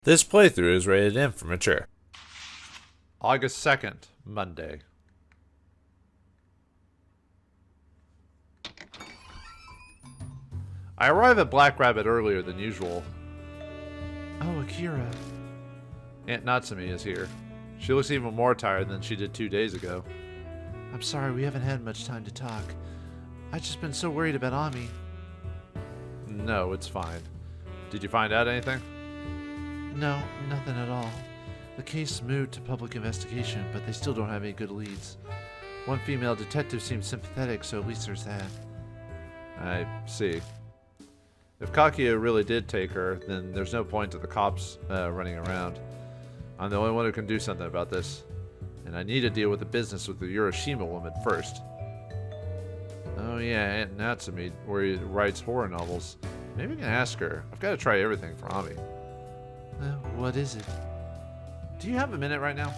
This playthrough is rated M for mature. August 2nd, Monday. I arrive at Black Rabbit earlier than usual. Oh, Akira. Aunt Natsumi is here. She looks even more tired than she did 2 days ago. I'm sorry we haven't had much time to talk. I've just been so worried about Ami. No, it's fine. Did you find out anything? No, nothing at all. The case moved to public investigation, but they still don't have any good leads. One female detective seems sympathetic, so at least there's that. I see. If Kakia really did take her, then there's no point to the cops running around. I'm the only one who can do something about this. And I need to deal with the business with the Urashima woman first. Oh yeah, Aunt Natsumi, where he writes horror novels. Maybe I can ask her. I've got to try everything for Ami. What is it? Do you have a minute right now?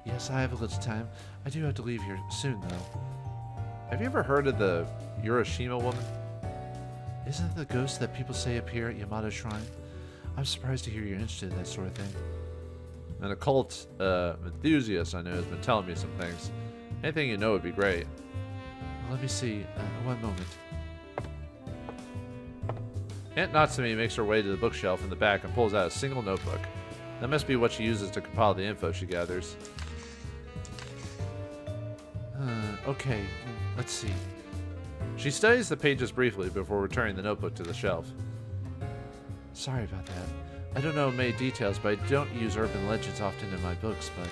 Yes, I have a little time. I do have to leave here soon, though. Have you ever heard of the Urashima woman? Isn't it the ghost that people say appear at Yamato Shrine? I'm surprised to hear you're interested in that sort of thing. An occult enthusiast I know has been telling me some things. Anything you know would be great. Let me see. One moment. Aunt Natsumi makes her way to the bookshelf in the back and pulls out a single notebook. That must be what she uses to compile the info she gathers. Okay, let's see. She studies the pages briefly before returning the notebook to the shelf. Sorry about that. I don't know many details, but I don't use urban legends often in my books, but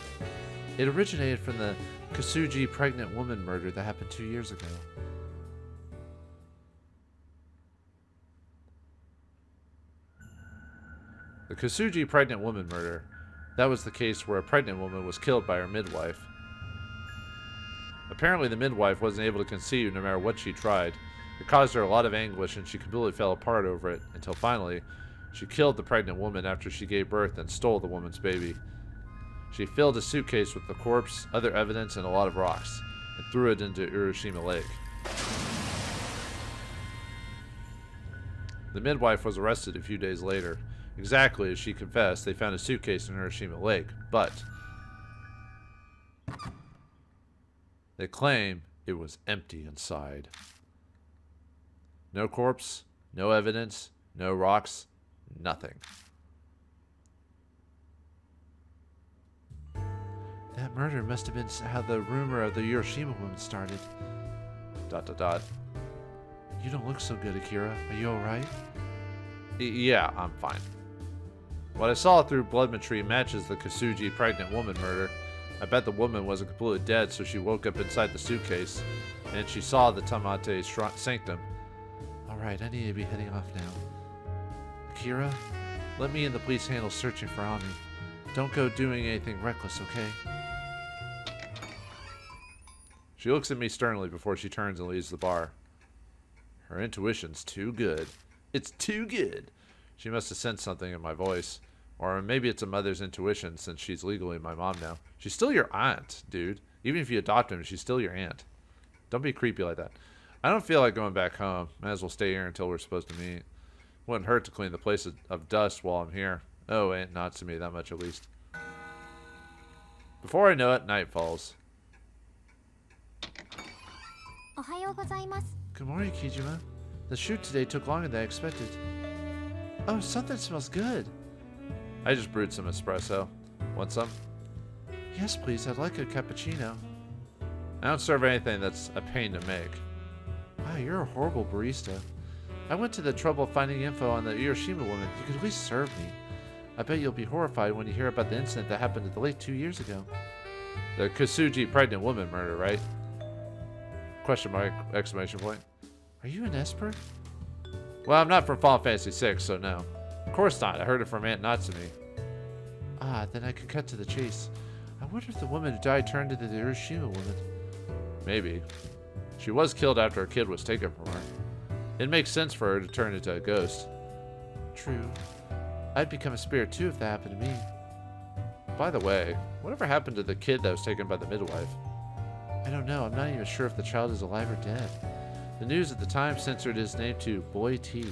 it originated from the Kasuji pregnant woman murder that happened 2 years ago. The Kasuji pregnant woman murder. That was the case where a pregnant woman was killed by her midwife. Apparently the midwife wasn't able to conceive no matter what she tried. It caused her a lot of anguish and she completely fell apart over it until finally she killed the pregnant woman after she gave birth and stole the woman's baby. She filled a suitcase with the corpse, other evidence, and a lot of rocks, and threw it into Urashima Lake. The midwife was arrested a few days later. Exactly as she confessed, they found a suitcase in Urashima Lake, but they claim it was empty inside. No corpse, no evidence, no rocks, nothing. That murder must have been how the rumor of the Urashima woman started. ... You don't look so good, Akira. Are you alright? Yeah, I'm fine. What I saw through bloodmetry matches the Kasuji pregnant woman murder. I bet the woman wasn't completely dead, so she woke up inside the suitcase, and she saw the Tamate sanctum. Alright, I need to be heading off now. Akira, let me and the police handle searching for Ami. Don't go doing anything reckless, okay? She looks at me sternly before she turns and leaves the bar. Her intuition's too good. It's too good. She must have sensed something in my voice. Or maybe it's a mother's intuition since she's legally my mom now. She's still your aunt, dude. Even if you adopt him, she's still your aunt. Don't be creepy like that. I don't feel like going back home. Might as well stay here until we're supposed to meet. Wouldn't hurt to clean the place of dust while I'm here. Oh, Aunt Natsumi, that much at least. Before I know it, night falls. Good morning, Kijima. The shoot today took longer than I expected. Oh, something smells good. I just brewed some espresso. Want some? Yes, please. I'd like a cappuccino. I don't serve anything that's a pain to make. Wow, you're a horrible barista. I went to the trouble of finding info on the Urashima woman. You could at least serve me. I bet you'll be horrified when you hear about the incident that happened at the lake 2 years ago. The Kasuji pregnant woman murder, right? Question mark, exclamation point. Are you an Esper? Well, I'm not from Final Fantasy VI, so no. Of course not. I heard it from Aunt Natsumi. Ah, then I could cut to the chase. I wonder if the woman who died turned into the Urashima woman. Maybe. She was killed after her kid was taken from her. It makes sense for her to turn into a ghost. True. I'd become a spirit too if that happened to me. By the way, whatever happened to the kid that was taken by the midwife? I don't know. I'm not even sure if the child is alive or dead. The news at the time censored his name to Boy T.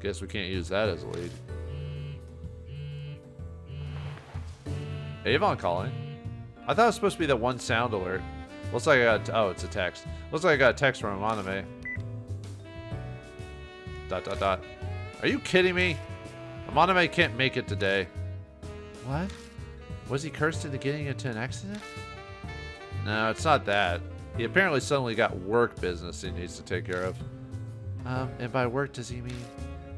Guess we can't use that as a lead. Avon calling? I thought it was supposed to be that one sound alert. Looks like I got... Oh, it's a text. Looks like I got a text from Amaname. ... Are you kidding me? Amaname can't make it today. What? Was he cursed into getting into an accident? No, it's not that. He apparently suddenly got work business he needs to take care of. And by work, does he mean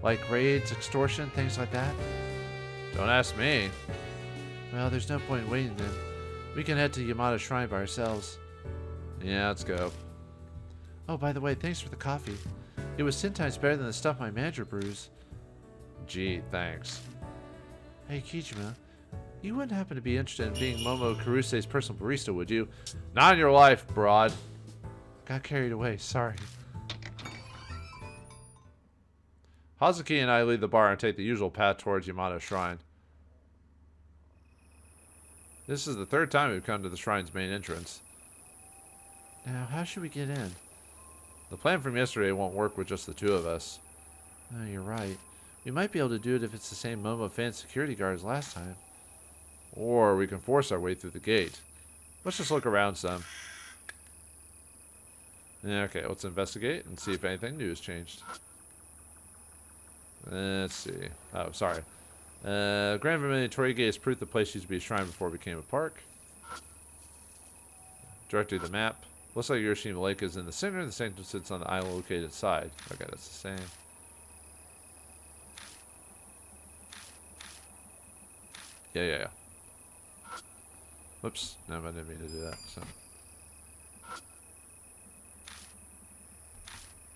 like raids, extortion, things like that? Don't ask me. Well, there's no point in waiting then. We can head to Yamada Shrine by ourselves. Yeah, let's go. Oh, by the way, thanks for the coffee. It was 10 times better than the stuff my manager brews. Gee, thanks. Hey, Kijima, you wouldn't happen to be interested in being Momo Kuruse's personal barista, would you? Not in your life, broad. Got carried away, sorry. Hazuki and I leave the bar and take the usual path towards Yamada Shrine. This is the third time we've come to the shrine's main entrance. Now, how should we get in? The plan from yesterday won't work with just the two of us. Oh, you're right. We might be able to do it if it's the same Momo fan security guard as last time. Or we can force our way through the gate. Let's just look around some. Yeah, okay, let's investigate and see if anything new has changed. Let's see. Oh, sorry. Grand Vermilion Torii Gate is proof the place used to be a shrine before it became a park. Directly to the map. Looks like Urashima Lake is in the center, and the sanctum sits on the island located inside. Okay, that's the same. Yeah. Whoops. No, I didn't mean to do that. So.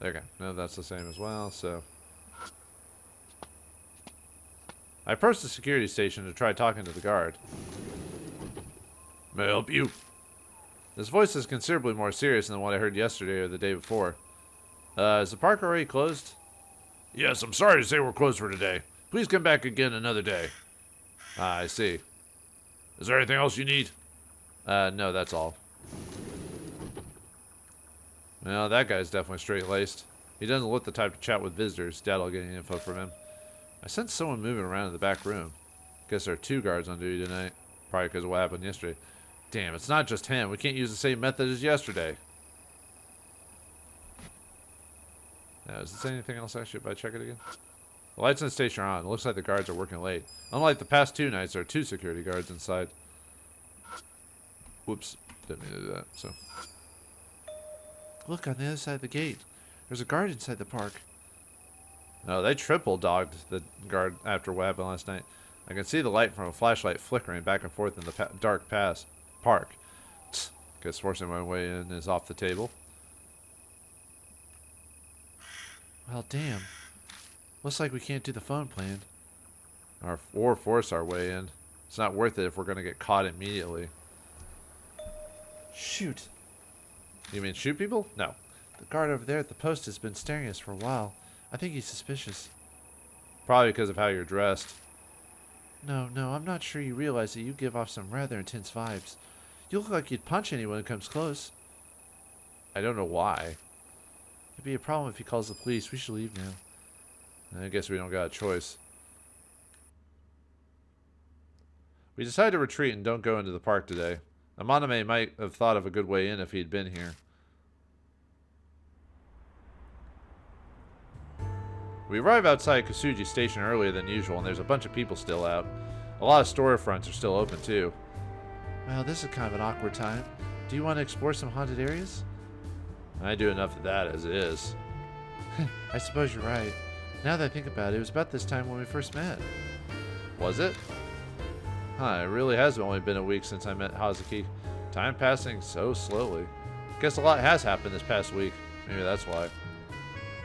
Okay. No, that's the same as well, so. I approached the security station to try talking to the guard. May I help you? This voice is considerably more serious than what I heard yesterday or the day before. Is the park already closed? Yes, I'm sorry to say we're closed for today. Please come back again another day. Ah, I see. Is there anything else you need? No, that's all. Well, that guy's definitely straight-laced. He doesn't look the type to chat with visitors. Doubt I'll get any info from him. I sense someone moving around in the back room. Guess there are 2 guards on duty tonight. Probably because of what happened yesterday. Damn, it's not just him. We can't use the same method as yesterday. Now, is there anything else I should check it again? The lights in the station are on. It looks like the guards are working late. Unlike the past 2 nights, there are 2 security guards inside. Whoops. Didn't mean to do that, so. Look, on the other side of the gate. There's a guard inside the park. No, they triple-dogged the guard after what happened last night. I can see the light from a flashlight flickering back and forth in the dark park. Guess forcing my way in is off the table. Well, damn. Looks like we can't do the phone plan. Or force our way in. It's not worth it if we're going to get caught immediately. Shoot. You mean shoot people? No. The guard over there at the post has been staring at us for a while. I think he's suspicious. Probably because of how you're dressed. No, I'm not sure you realize that you give off some rather intense vibes. You look like you'd punch anyone who comes close. I don't know why. It'd be a problem if he calls the police. We should leave now. I guess we don't got a choice. We decided to retreat and don't go into the park today. Amaname might have thought of a good way in if he'd been here. We arrive outside Kosuji Station earlier than usual, and there's a bunch of people still out. A lot of storefronts are still open, too. Well, this is kind of an awkward time. Do you want to explore some haunted areas? I do enough of that as it is. I suppose you're right. Now that I think about it, it was about this time when we first met. Was it? Huh, it really has only been a week since I met Hazuki. Time passing so slowly. Guess a lot has happened this past week. Maybe that's why.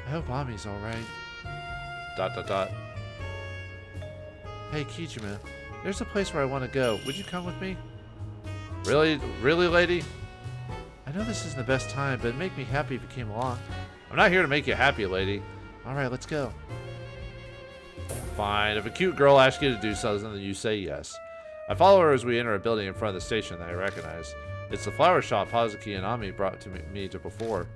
I hope Ami's alright. ... Hey, Kijima, there's a place where I want to go. Would you come with me? Really? Really, lady? I know this isn't the best time, but it'd make me happy if you came along. I'm not here to make you happy, lady. Alright, let's go. Fine. If a cute girl asks you to do something, then you say yes. I follow her as we enter a building in front of the station that I recognize. It's the flower shop Hazuki and Ami brought to me to before.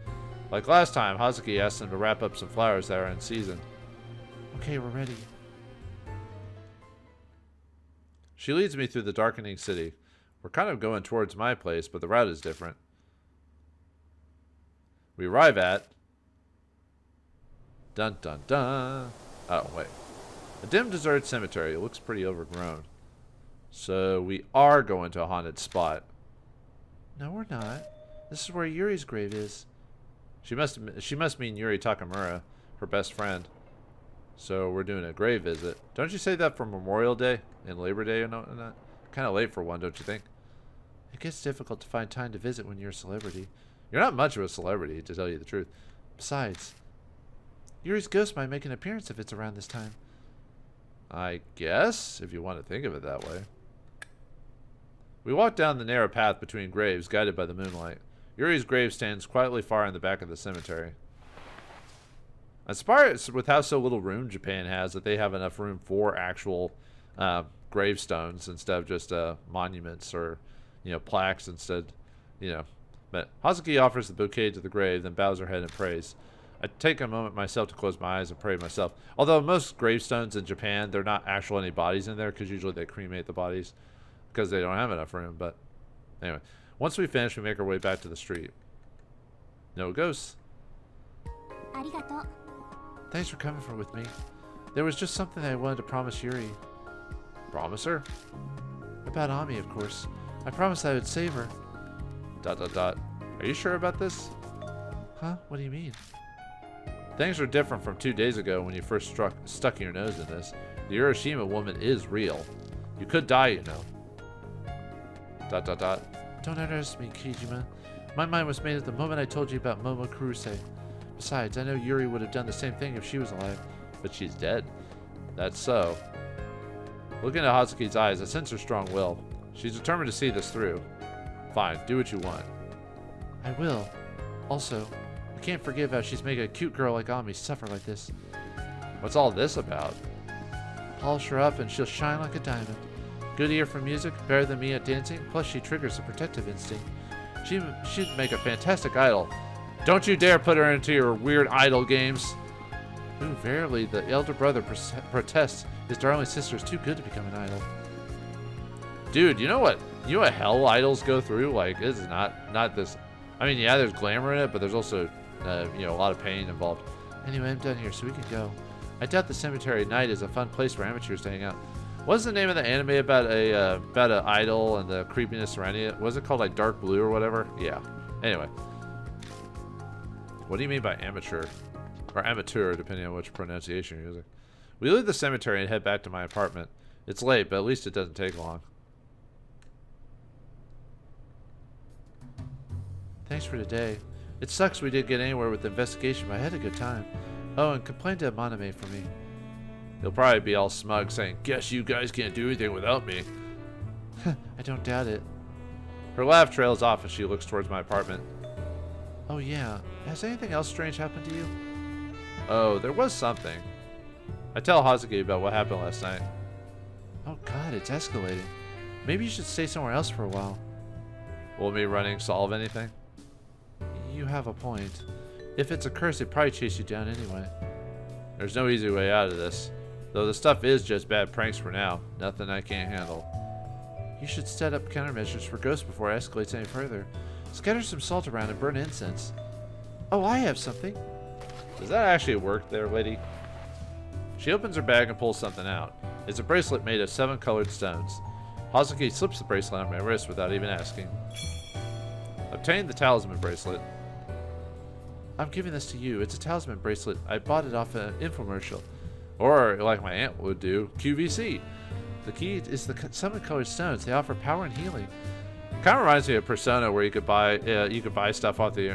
Like last time, Hazuki asked them to wrap up some flowers that are in season. Okay, we're ready. She leads me through the darkening city. We're kind of going towards my place, but the route is different. We arrive at... Dun dun dun. Oh, wait. A dim, deserted cemetery. It looks pretty overgrown. So we are going to a haunted spot. No, we're not. This is where Yuri's grave is. She must mean Yuri Takamura, her best friend. So we're doing a grave visit. Don't you say that for Memorial Day and Labor Day and that? Kind of late for one, don't you think? It gets difficult to find time to visit when you're a celebrity. You're not much of a celebrity, to tell you the truth. Besides, Yuri's ghost might make an appearance if it's around this time. I guess, if you want to think of it that way. We walk down the narrow path between graves, guided by the moonlight. Yuri's grave stands quietly far in the back of the cemetery. I'm surprised with how so little room Japan has that they have enough room for actual gravestones instead of just monuments or, plaques instead, But Hazuki offers the bouquet to the grave, then bows her head and prays. I take a moment myself to close my eyes and pray myself. Although most gravestones in Japan, they're not actual any bodies in there because usually they cremate the bodies because they don't have enough room. But anyway, once we finish, we make our way back to the street. No ghosts. Arigato. Thanks for coming with me. There was just something that I wanted to promise Yuri. Promise her? About Ami, of course. I promised I would save her. ... Are you sure about this? Huh? What do you mean? Things are different from 2 days ago when you first stuck your nose in this. The Urashima woman is real. You could die, you know. ... Don't underestimate me, Kijima. My mind was made at the moment I told you about Momo Kuruse. Besides, I know Yuri would have done the same thing if she was alive. But she's dead. That's so. Looking at Hazuki's eyes, I sense her strong will. She's determined to see this through. Fine, do what you want. I will. Also, I can't forgive how she's making a cute girl like Ami suffer like this. What's all this about? Polish her up and she'll shine like a diamond. Good ear for music, better than me at dancing, plus she triggers a protective instinct. She'd make a fantastic idol. Don't you dare put her into your weird idol games. Ooh, verily, the elder brother protests his darling sister is too good to become an idol. Dude, you know what hell idols go through? Like, this is not this. I mean, yeah, there's glamour in it, but there's also, a lot of pain involved. Anyway, I'm done here, so we can go. I doubt the cemetery at night is a fun place for amateurs to hang out. What's the name of the anime about an idol and the creepiness surrounding it? Was it called like Dark Blue or whatever? Yeah. Anyway, what do you mean by amateur or amateur, depending on which pronunciation you're using? We leave the cemetery and head back to my apartment. It's late, but at least it doesn't take long. Thanks for today. It sucks we didn't get anywhere with the investigation, but I had a good time. Oh, and complain to Maname for me. He'll probably be all smug saying, "Guess you guys can't do anything without me." I don't doubt it. Her laugh trails off as she looks towards my apartment. Oh yeah, has anything else strange happened to you? Oh, there was something. I tell Hazuki about what happened last night. Oh god, it's escalating. Maybe you should stay somewhere else for a while. Will me running solve anything? You have a point. If it's a curse, it'd probably chase you down anyway. There's no easy way out of this. Though the stuff is just bad pranks for now. Nothing I can't handle. You should set up countermeasures for ghosts before it escalates any further. Scatter some salt around and burn incense. Oh, I have something. Does that actually work there, lady? She opens her bag and pulls something out. It's a bracelet made of 7 colored stones. Hazuki slips the bracelet on my wrist without even asking. Obtain the talisman bracelet. I'm giving this to you. It's a talisman bracelet. I bought it off an infomercial. Or, like my aunt would do, QVC. The key is the 7 colored stones. They offer power and healing. Kind of reminds me of Persona, where you could buy stuff off the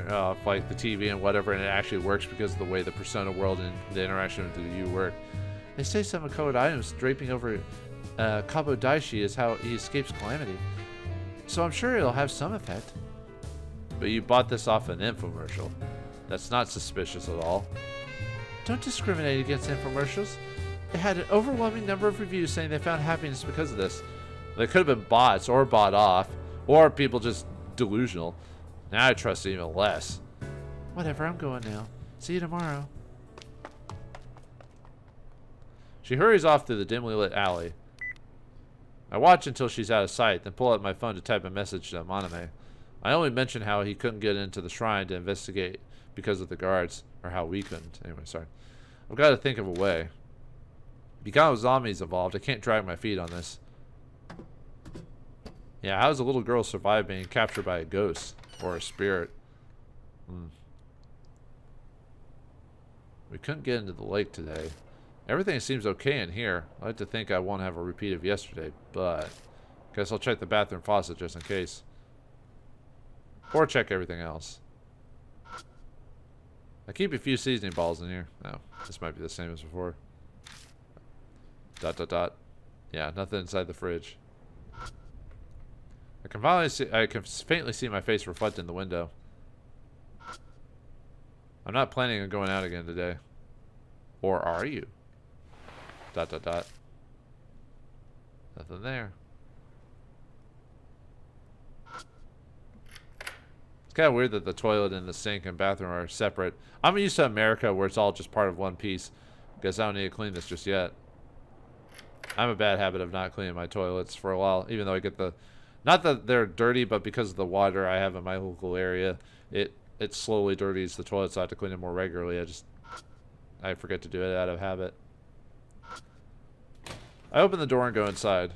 like the TV and whatever, and it actually works because of the way the Persona world and the interaction with you work. They say 7 colored items draping over Kabo Daishi is how he escapes calamity. So I'm sure it'll have some effect. But you bought this off an infomercial. That's not suspicious at all. Don't discriminate against infomercials. It had an overwhelming number of reviews saying they found happiness because of this. They could have been bots or bought off, or people just delusional. Now I trust it even less. Whatever, I'm going now. See you tomorrow. She hurries off through the dimly lit alley. I watch until she's out of sight, then pull out my phone to type a message to Maname. I only mentioned how he couldn't get into the shrine to investigate because of the guards, or how we couldn't. Anyway, sorry. I've got to think of a way. Because zombies evolved, I can't drag my feet on this. Yeah, how does a little girl survive being captured by a ghost or a spirit? We couldn't get into the lake today. Everything seems okay in here. I like to think I won't have a repeat of yesterday, but guess I'll check the bathroom faucet just in case. Or check everything else. I keep a few seasoning balls in here. Oh, this might be the same as before. ... Yeah, nothing inside the fridge. I can faintly see my face reflected in the window. I'm not planning on going out again today. Or are you? ... Nothing there. It's kind of weird that the toilet and the sink and bathroom are separate. I'm used to America where it's all just part of one piece. Guess I don't need to clean this just yet. I have a bad habit of not cleaning my toilets for a while, even though I get the... Not that they're dirty, but because of the water I have in my local area, it slowly dirties the toilets, so I have to clean them more regularly. I forget to do it out of habit. I open the door and go inside.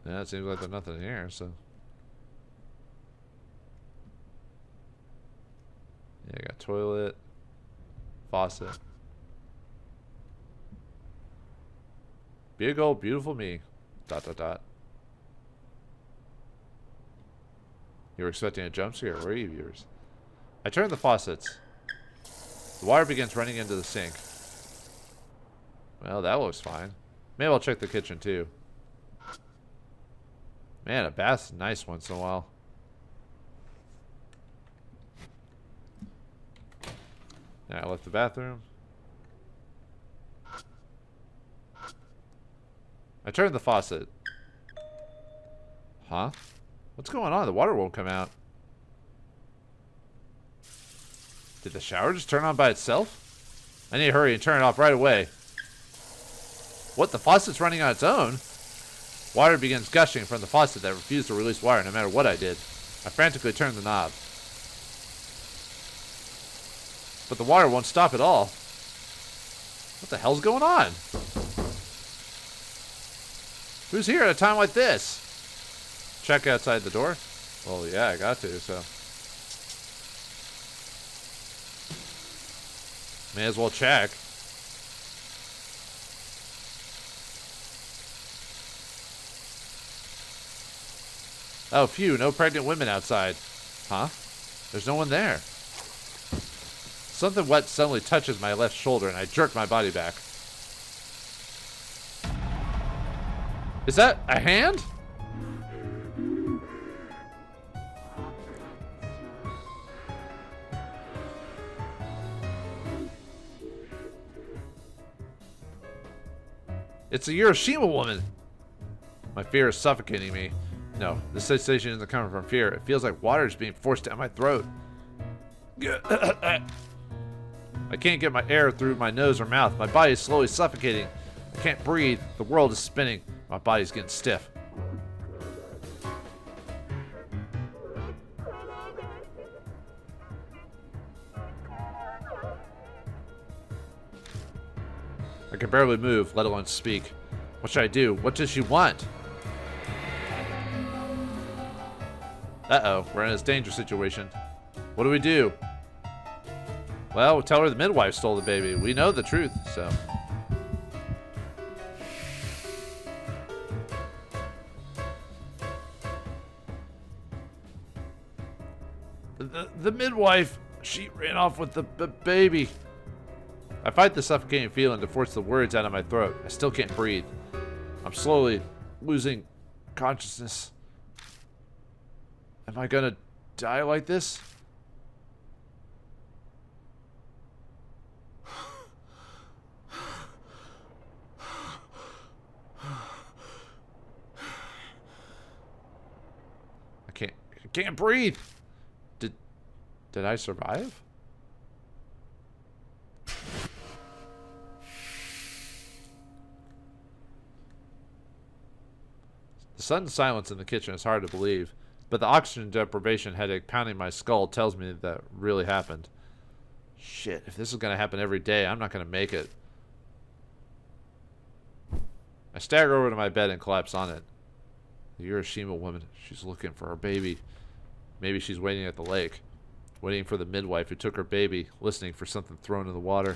Yeah, it seems like there's nothing in here, so... Yeah, I got toilet, faucet. Big old beautiful me. ... You were expecting a jump scare, were you, viewers? I turn the faucets. The water begins running into the sink. Well, that looks fine. Maybe I'll check the kitchen too. Man, a bath's nice once in a while. Yeah, I left the bathroom. I turned the faucet. Huh? What's going on? The water won't come out. Did the shower just turn on by itself? I need to hurry and turn it off right away. What? The faucet's running on its own? Water begins gushing from the faucet that refused to release water no matter what I did. I frantically turned the knob. But the water won't stop at all. What the hell's going on? Who's here at a time like this? Check outside the door? Well, yeah, I got to, so. May as well check. Oh, phew, no pregnant women outside. Huh? There's no one there. Something wet suddenly touches my left shoulder and I jerk my body back. Is that a hand? It's a Urashima woman. My fear is suffocating me. No, this sensation isn't coming from fear. It feels like water is being forced down my throat. I can't get my air through my nose or mouth. My body is slowly suffocating. I can't breathe. The world is spinning. My body's getting stiff. I can barely move, let alone speak. What should I do? What does she want? Uh-oh, we're in a dangerous situation. What do we do? Well, we'll tell her the midwife stole the baby. We know the truth, so. The midwife, she ran off with the baby. I fight the suffocating feeling to force the words out of my throat. I still can't breathe. I'm slowly losing consciousness. Am I gonna die like this? I can't breathe. Did I survive? The sudden silence in the kitchen is hard to believe, but the oxygen deprivation headache pounding my skull tells me that really happened. Shit, if this is going to happen every day, I'm not going to make it. I stagger over to my bed and collapse on it. The Urashima woman, she's looking for her baby. Maybe she's waiting at the lake, waiting for the midwife who took her baby, listening for something thrown in the water.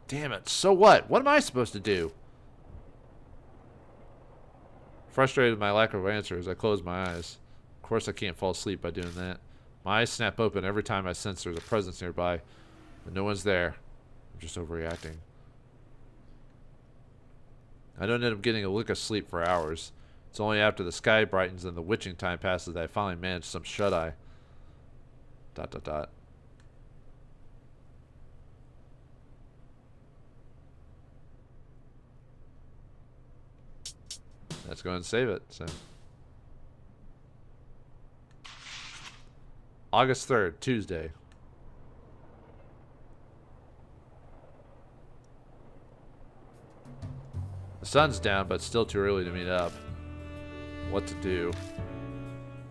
Damn it, so what? What am I supposed to do? Frustrated with my lack of answers, I close my eyes. Of course I can't fall asleep by doing that. My eyes snap open every time I sense there's a presence nearby, but no one's there. I'm just overreacting. I don't end up getting a lick of sleep for hours. It's only after the sky brightens and the witching time passes that I finally manage some shut-eye. ... Let's go and save it. So, August 3rd, Tuesday. The sun's down, but it's still too early to meet up. What to do?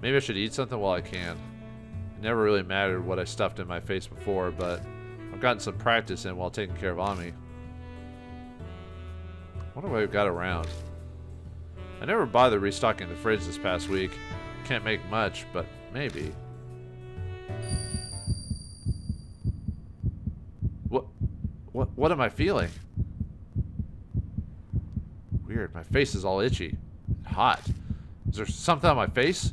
Maybe I should eat something while I can. It never really mattered what I stuffed in my face before, but I've gotten some practice in while taking care of Ami. What do I got around? I never bothered restocking the fridge this past week. Can't make much, but maybe. What am I feeling? Weird, my face is all itchy and hot. Is there something on my face?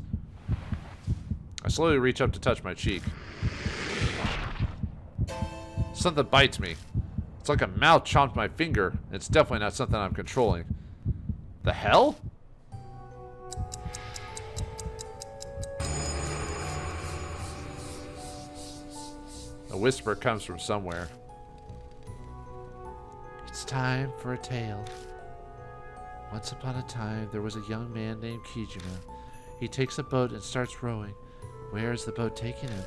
I slowly reach up to touch my cheek. Something bites me. It's like a mouth chomped my finger. It's definitely not something I'm controlling. The hell? A whisper comes from somewhere. It's time for a tale. Once upon a time, there was a young man named Kijima. He takes a boat and starts rowing. Where is the boat taking him?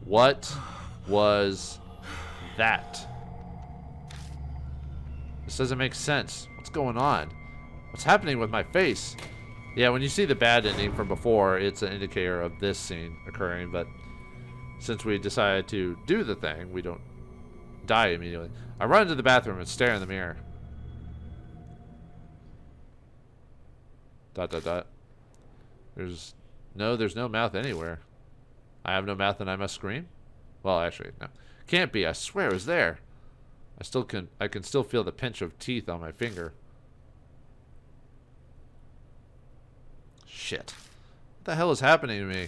What was that? This doesn't make sense. What's going on? What's happening with my face? Yeah, when you see the bad ending from before, it's an indicator of this scene occurring, but since we decided to do the thing, we don't die immediately. I run into the bathroom and stare in the mirror. ... There's no mouth anywhere. I have no mouth and I must scream? Well, actually, no. Can't be. I swear it was there. I can still feel the pinch of teeth on my finger. Shit. What the hell is happening to me?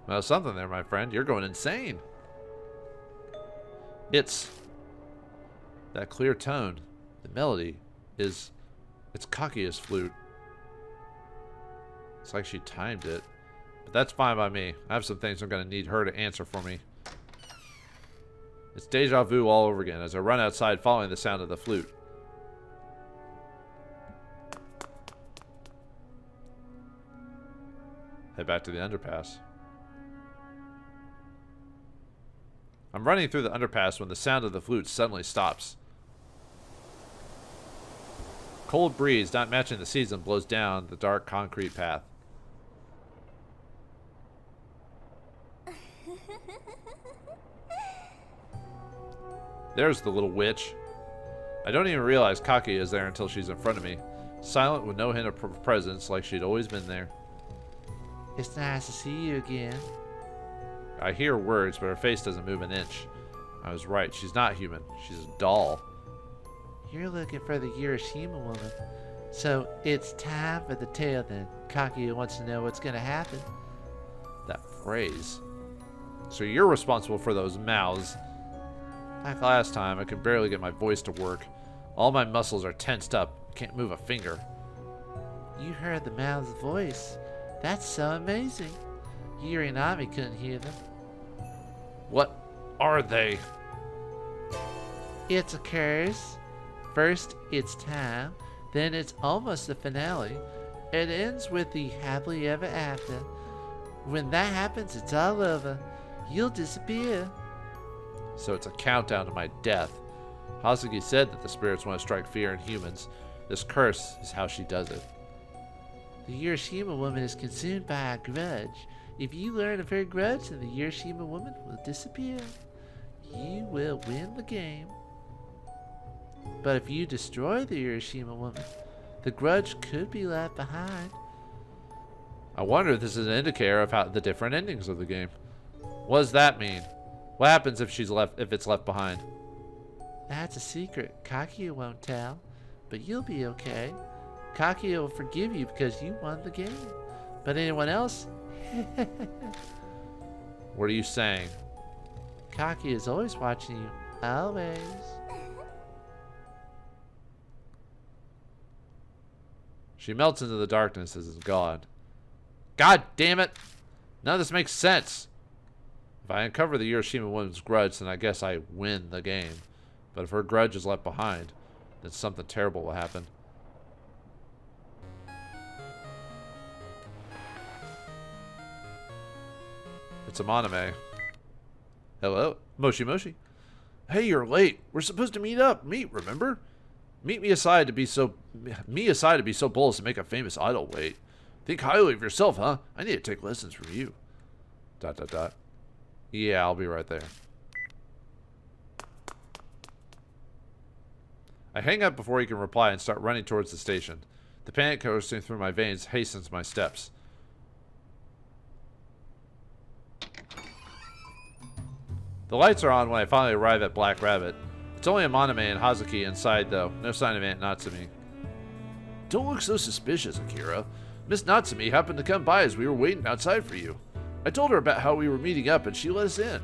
Well, something there, my friend. You're going insane. It's that clear tone. The melody is... It's Kaguya's flute. It's like she timed it. But that's fine by me. I have some things I'm going to need her to answer for me. It's deja vu all over again as I run outside following the sound of the flute. Head back to the underpass. I'm running through the underpass when the sound of the flute suddenly stops. Cold breeze, not matching the season, blows down the dark concrete path. There's the little witch. I don't even realize Kaguya is there until she's in front of me, silent with no hint of presence, like she'd always been there. It's nice to see you again. I hear words, but her face doesn't move an inch. I was right. She's not human. She's a doll. You're looking for the Urashima woman. So it's time for the tale then. Kaguya wants to know what's going to happen. That phrase. So you're responsible for those mouths. Like last time, I can barely get my voice to work. All my muscles are tensed up. Can't move a finger. You heard the mouth's voice. That's so amazing. Yuri and Ami couldn't hear them. What are they? It's a curse. First, it's time. Then it's almost the finale. It ends with the happily ever after. When that happens, it's all over. You'll disappear. So it's a countdown to my death. Hazuki said that the spirits want to strike fear in humans. This curse is how she does it. The Urashima woman is consumed by a grudge. If you learn of her grudge, then the Urashima woman will disappear. You will win the game. But if you destroy the Urashima woman, the grudge could be left behind. I wonder if this is an indicator of how the different endings of the game. What does that mean? What happens if it's left behind? That's a secret. Kakia won't tell, but you'll be okay. Kakia will forgive you because you won the game. But anyone else? What are you saying? Kakia is always watching you. Always. She melts into the darkness as it's gone. God damn it! None of this makes sense. If I uncover the Urashima woman's grudge, then I guess I win the game. But if her grudge is left behind, then something terrible will happen. It's a Monome. Hello? Moshi Moshi. Hey, you're late. We're supposed to meet up. Remember? Meet me aside to be so bold as to make a famous idol wait. Think highly of yourself, huh? I need to take lessons from you. ... Yeah, I'll be right there. I hang up before he can reply and start running towards the station. The panic coursing through my veins hastens my steps. The lights are on when I finally arrive at Black Rabbit. It's only a Monome and Hazuki inside, though. No sign of Aunt Natsumi. Don't look so suspicious, Akira. Miss Natsumi happened to come by as we were waiting outside for you. I told her about how we were meeting up and she let us in.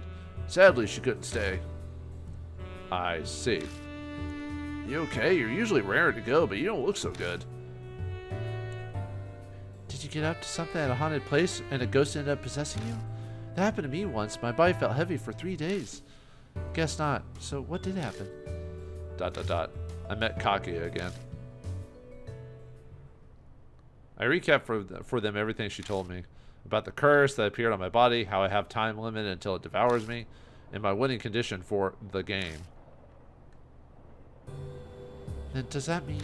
Sadly, she couldn't stay. I see. You okay? You're usually rarer to go, but you don't look so good. Did you get up to something at a haunted place and a ghost ended up possessing you? That happened to me once. My body felt heavy for 3 days. Guess not. So what did happen? ... I met Kakia again. I recap for them everything she told me. About the curse that appeared on my body, how I have time limit until it devours me, and my winning condition for the game. Then does that mean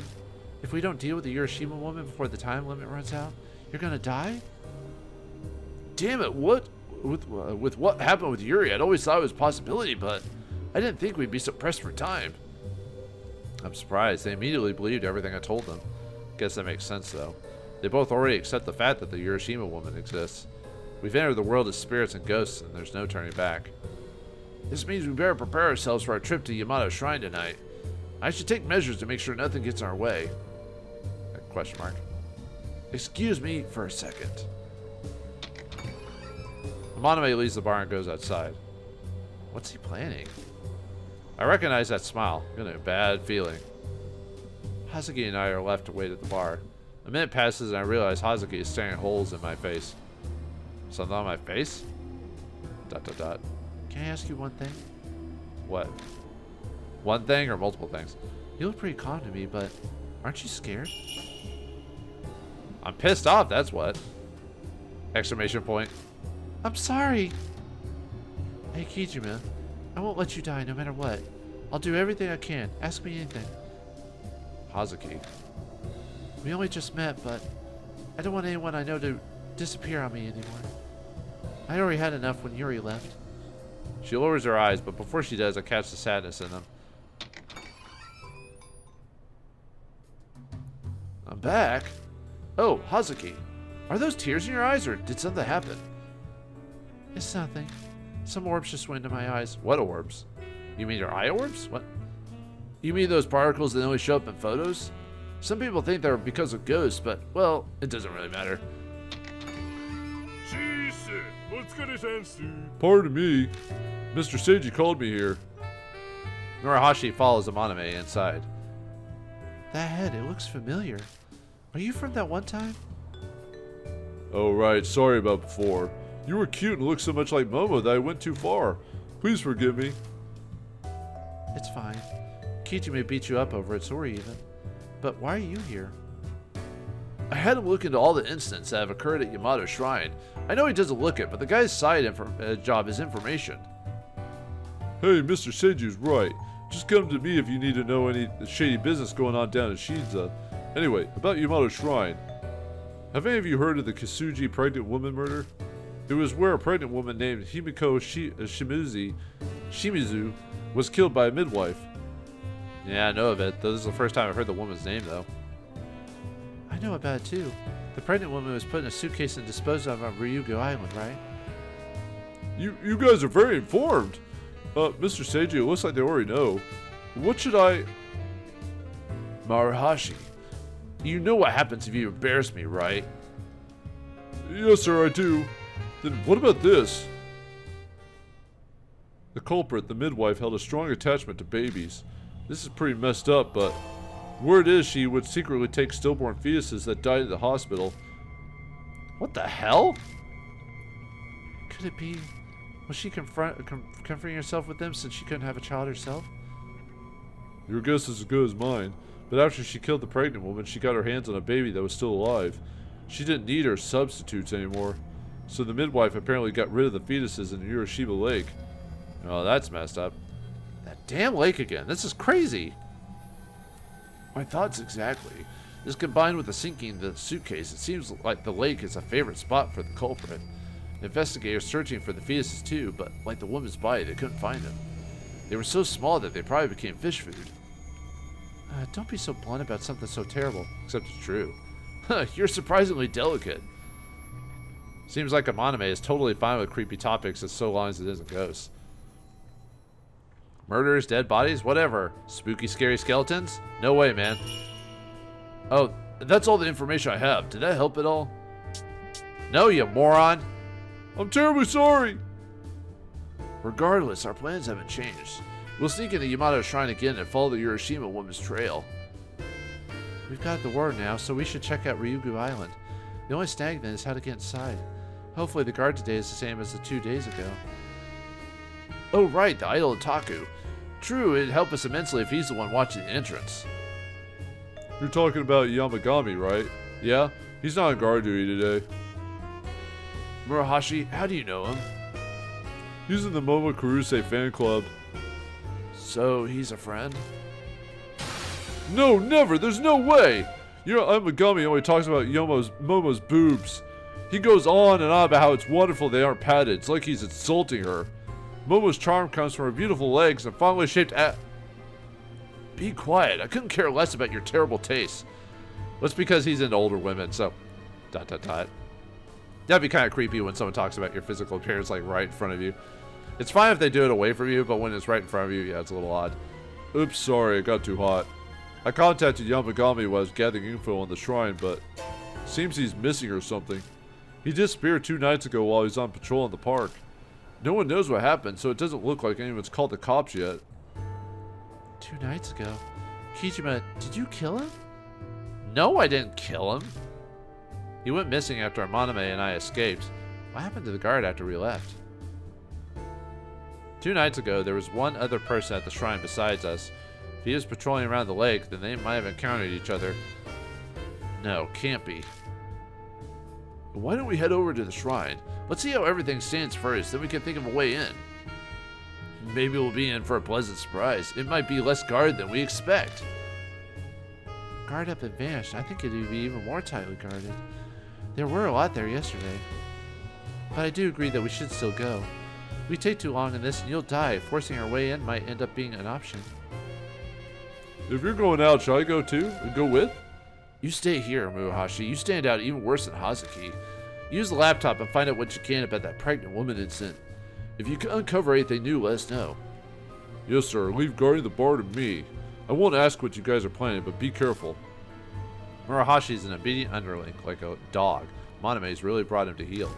if we don't deal with the Urashima woman before the time limit runs out, you're gonna die? Damn it, what? With what happened with Yuri, I'd always thought it was a possibility, but I didn't think we'd be so pressed for time. I'm surprised. They immediately believed everything I told them. Guess that makes sense, though. They both already accept the fact that the Urashima woman exists. We've entered the world of spirits and ghosts, and there's no turning back. This means we better prepare ourselves for our trip to Yamato Shrine tonight. I should take measures to make sure nothing gets in our way. Question mark. Excuse me for a second. Monome leaves the bar and goes outside. What's he planning? I recognize that smile. I'm getting a bad feeling. Hazuki and I are left to wait at the bar. A minute passes and I realize Hazuki is staring holes in my face. Something on my face? ... Can I ask you one thing? What? One thing or multiple things? You look pretty calm to me, but aren't you scared? I'm pissed off, that's what. Exclamation point. I'm sorry. Hey, Kijima, I won't let you die no matter what. I'll do everything I can. Ask me anything. Hazuki. We only just met, but I don't want anyone I know to disappear on me anymore. I already had enough when Yuri left. She lowers her eyes, but before she does, I catch the sadness in them. I'm back? Oh, Hazuki. Are those tears in your eyes, or did something happen? It's nothing. Some orbs just went into my eyes. What orbs? You mean your eye orbs? What? You mean those particles that only show up in photos? Some people think they're because of ghosts, but, well, it doesn't really matter. Pardon me. Mr. Seiji called me here. Norihashi follows the Monome inside. That head, it looks familiar. Are you from that one time? Oh, right. Sorry about before. You were cute and looked so much like Momo that I went too far. Please forgive me. It's fine. Kijime beat you up over it, sorry even. But why are you here? I had him look into all the incidents that have occurred at Yamato Shrine. I know he doesn't look it, but the guy's side job is information. Hey, Mr. Seiju's right. Just come to me if you need to know any shady business going on down in Shiza. Anyway, about Yamato Shrine. Have any of you heard of the Kasuji pregnant woman murder? It was where a pregnant woman named Himiko Shimizu was killed by a midwife. Yeah, I know of it. This is the first time I've heard the woman's name, though. I know about it too. The pregnant woman was put in a suitcase and disposed of on Ryugu Island, right? You guys are very informed. Mr. Seiji, it looks like they already know. What should I... Maruhashi, you know what happens if you embarrass me, right? Yes, sir, I do. Then what about this? The culprit, the midwife, held a strong attachment to babies. This is pretty messed up, but word is she would secretly take stillborn fetuses that died at the hospital. What the hell? Could it be... Was she comforting herself with them since she couldn't have a child herself? Your guess is as good as mine. But after she killed the pregnant woman, she got her hands on a baby that was still alive. She didn't need her substitutes anymore. So the midwife apparently got rid of the fetuses in the Urashima lake. Oh, that's messed up. That damn lake again. This is crazy. My thoughts exactly. This combined with the sinking of the suitcase, it seems like the lake is a favorite spot for the culprit. Investigators searching for the fetuses too, but like the woman's body, they couldn't find them. They were so small that they probably became fish food. Don't be so blunt about something so terrible. Except it's true. You're surprisingly delicate. Seems like Amaname is totally fine with creepy topics as so long as it isn't ghosts. Murders, dead bodies, whatever. Spooky, scary skeletons? No way, man. Oh, that's all the information I have. Did that help at all? No, you moron. I'm terribly sorry. Regardless, our plans haven't changed. We'll sneak into Yamato Shrine again and follow the Urashima woman's trail. We've got the word now, so we should check out Ryugu Island. The only snag then is how to get inside. Hopefully the guard today is the same as the 2 days ago. Oh right, the idol Otaku. True, it'd help us immensely if he's the one watching the entrance. You're talking about Yamagami, right? Yeah? He's not on guard duty today. Murahashi, how do you know him? He's in the Momo Kuruse fan club. So, he's a friend? No, never! There's no way! You know, Yamagami only talks about Momo's boobs. He goes on and on about how it's wonderful they aren't padded. It's like he's insulting her. Momo's charm comes from her beautiful legs and finely shaped Be quiet. I couldn't care less about your terrible taste. That's because he's into older women, so... ... That'd be kind of creepy when someone talks about your physical appearance, like, right in front of you. It's fine if they do it away from you, but when it's right in front of you, yeah, it's a little odd. Oops, sorry, it got too hot. I contacted Yamagami while I was gathering info on the shrine, but... Seems he's missing or something. He disappeared 2 nights ago while he was on patrol in the park. No one knows what happened, so it doesn't look like anyone's called the cops yet. 2 nights ago? Kijima, did you kill him? No, I didn't kill him. He went missing after Amaname and I escaped. What happened to the guard after we left? 2 nights ago, there was one other person at the shrine besides us. If he was patrolling around the lake, then they might have encountered each other. No, can't be. Why don't we head over to the shrine? Let's see how everything stands first, then we can think of a way in. Maybe we'll be in for a pleasant surprise. It might be less guard than we expect. Guard up and vanished. I think it would be even more tightly guarded. There were a lot there yesterday. But I do agree that we should still go. If we take too long in this and you'll die, forcing our way in might end up being an option. If you're going out, shall I go too? And go with? You stay here, Murohashi. You stand out even worse than Hazuki. Use the laptop and find out what you can about that pregnant woman incident. If you can uncover anything new, let us know. Yes, sir. Leave guarding the bar to me. I won't ask what you guys are planning, but be careful. Murahashi's an obedient underling, like a dog. Maname's really brought him to heel.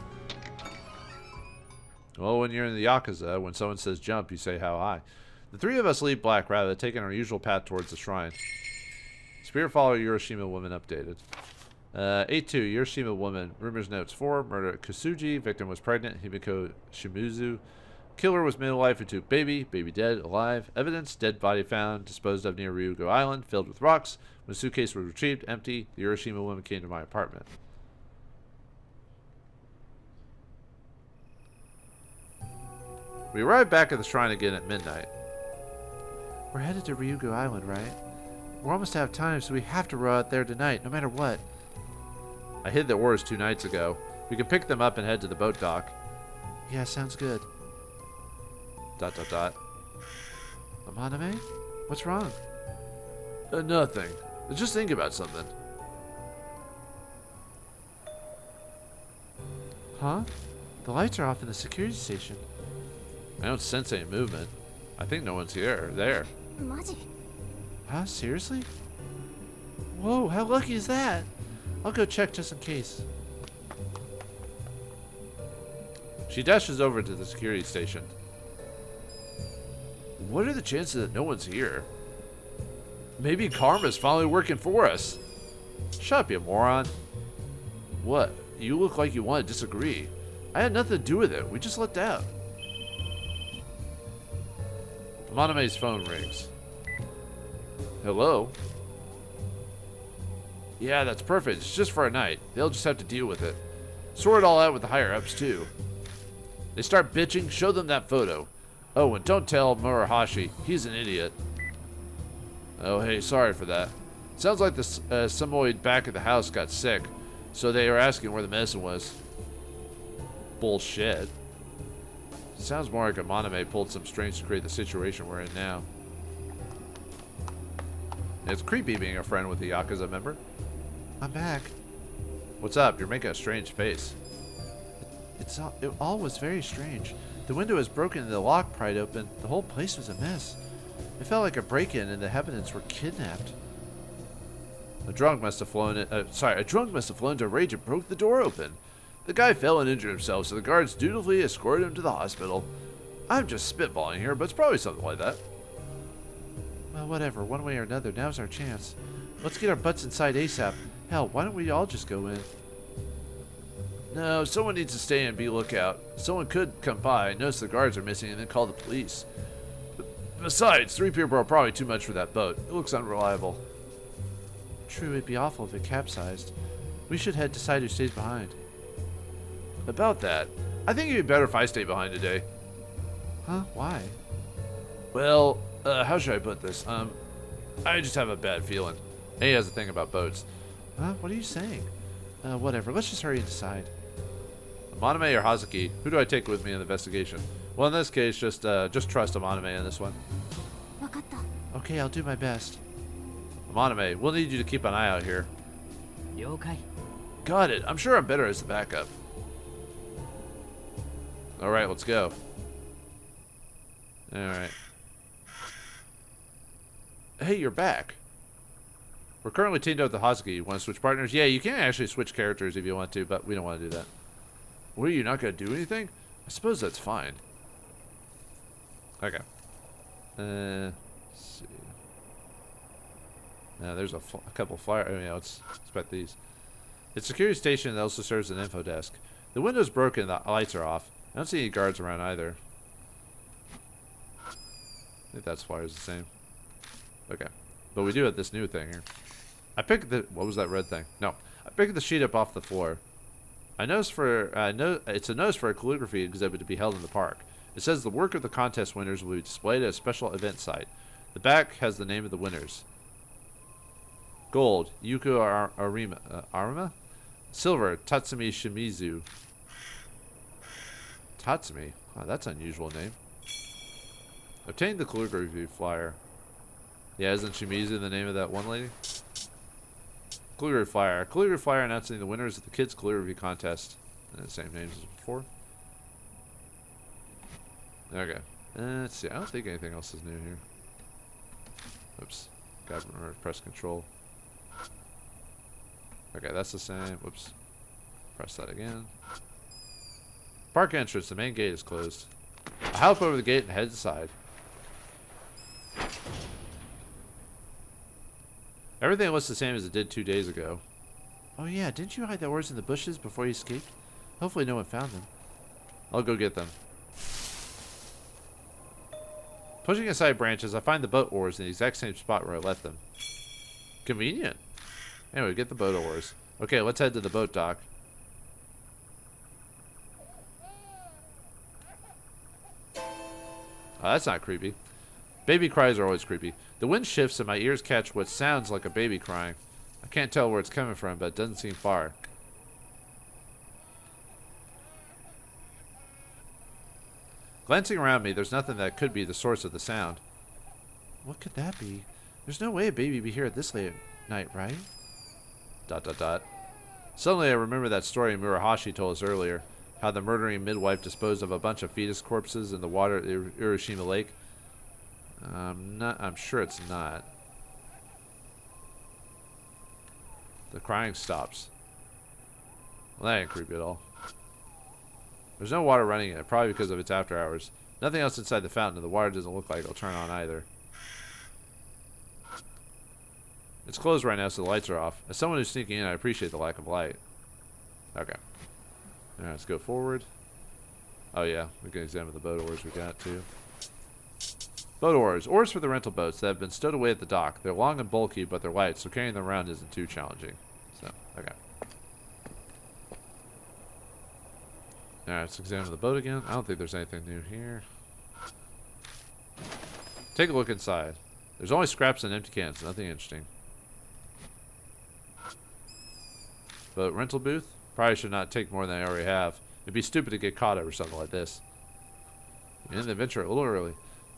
Well, when you're in the Yakuza, when someone says jump, you say how high. The 3 of us leave Black Rabbit, taking our usual path towards the shrine. Spirit follower Urashima woman updated. 8-2, Urashima woman. Rumors notes 4. Murder at Kusuji. Victim was pregnant. Himiko Shimizu. Killer was made alive into baby, baby dead, alive. Evidence, dead body found, disposed of near Ryugo Island, filled with rocks. When the suitcase was retrieved, empty, the Urashima woman came to my apartment. We arrived back at the shrine again at midnight. We're headed to Ryugo Island, right? We're almost out of time, so we have to row out there tonight, no matter what. I hid the oars 2 nights ago. We can pick them up and head to the boat dock. Yeah, sounds good. ... Amaname? What's wrong? Nothing. Just think about something. Huh? The lights are off in the security station. I don't sense any movement. I think no one's here. There. マジ Huh? Seriously? Whoa, how lucky is that? I'll go check just in case. She dashes over to the security station. What are the chances that no one's here? Maybe karma's finally working for us. Shut up, you moron. What? You look like you want to disagree. I had nothing to do with it. We just lucked out. Maname's phone rings. Hello? Yeah, that's perfect. It's just for a night. They'll just have to deal with it. Sort it all out with the higher-ups, too. They start bitching, show them that photo. Oh, and don't tell Murahashi. He's an idiot. Oh, hey, sorry for that. Sounds like the Samoyed back at the house got sick, so they were asking where the medicine was. Bullshit. Sounds more like Amaname pulled some strings to create the situation we're in now. It's creepy being a friend with the Yakuza member. I'm back. What's up? You're making a strange face. It all was very strange. The window was broken and the lock pried open. The whole place was a mess. It felt like a break-in and the inhabitants were kidnapped. A drunk must have flown into a rage and broke the door open. The guy fell and injured himself, so the guards dutifully escorted him to the hospital. I'm just spitballing here, but it's probably something like that. Well, whatever. One way or another, now's our chance. Let's get our butts inside ASAP. Hell, why don't we all just go in? No, someone needs to stay and be lookout. Someone could come by, notice the guards are missing, and then call the police. Besides, 3 people are probably too much for that boat. It looks unreliable. True, it'd be awful if it capsized. We should head decide who stays behind. About that, I think it'd be better if I stay behind today. Huh? Why? Well, how should I put this? I just have a bad feeling. He has a thing about boats. Huh? What are you saying? Whatever. Let's just hurry and decide. Amaname or Hazuki? Who do I take with me in the investigation? Well, in this case, just trust Amaname in this one. わかった Okay, I'll do my best. Amaname, we'll need you to keep an eye out here. 了解 Got it. I'm sure I'm better as the backup. Alright, let's go. Alright. Hey, you're back. We're currently teamed up with Hazuki. You want to switch partners? Yeah, you can actually switch characters if you want to, but we don't want to do that. What, are you not going to do anything? I suppose that's fine. Okay. Let's see. Now, there's a couple flyers. Oh, yeah, let's expect these. It's a security station that also serves as an info desk. The window's broken, the lights are off. I don't see any guards around either. I think that flyer's the same. Okay. But we do have this new thing here. I picked the... What was that red thing? No. I picked the sheet up off the floor. I noticed for... it's a notice for a calligraphy exhibit to be held in the park. It says the work of the contest winners will be displayed at a special event site. The back has the name of the winners. Gold, Yuuki Arima? Silver, Tatsumi Shimizu. Tatsumi? Wow, that's an unusual name. Obtain the calligraphy flyer. Yeah, isn't Shimizu the name of that one lady? Calligraphy flyer. Calligraphy flyer announcing the winners of the kids' calligraphy contest. And the same names as before. Okay. Let's see. I don't think anything else is new here. Oops. Gotta remember to press control. Okay, that's the same. Whoops. Press that again. Park entrance. The main gate is closed. I hop over the gate and head inside. Everything looks the same as it did 2 days ago. Oh yeah, didn't you hide the oars in the bushes before you escaped? Hopefully no one found them. I'll go get them. Pushing aside branches, I find the boat oars in the exact same spot where I left them. Convenient. Anyway, get the boat oars. Okay, let's head to the boat dock. Oh, that's not creepy. Baby cries are always creepy. The wind shifts and my ears catch what sounds like a baby crying. I can't tell where it's coming from, but it doesn't seem far. Glancing around me, there's nothing that could be the source of the sound. What could that be? There's no way a baby would be here at this late at night, right? ... Suddenly I remember that story Murahashi told us earlier, how the murdering midwife disposed of a bunch of fetus corpses in the water at the Urashima lake. I'm sure it's not. The crying stops. Well, that ain't creepy at all. There's no water running in it, probably because of its after hours. Nothing else inside the fountain, and the water doesn't look like it'll turn on either. It's closed right now, so the lights are off. As someone who's sneaking in, I appreciate the lack of light. Okay. Alright, let's go forward. Oh yeah, we can examine the boat oars we got too. Boat oars. Oars for the rental boats that have been stowed away at the dock. They're long and bulky, but they're light, so carrying them around isn't too challenging. So, okay. Alright, let's examine the boat again. I don't think there's anything new here. Take a look inside. There's only scraps and empty cans, nothing interesting. Boat rental booth? Probably should not take more than I already have. It'd be stupid to get caught over something like this. In the adventure a little early.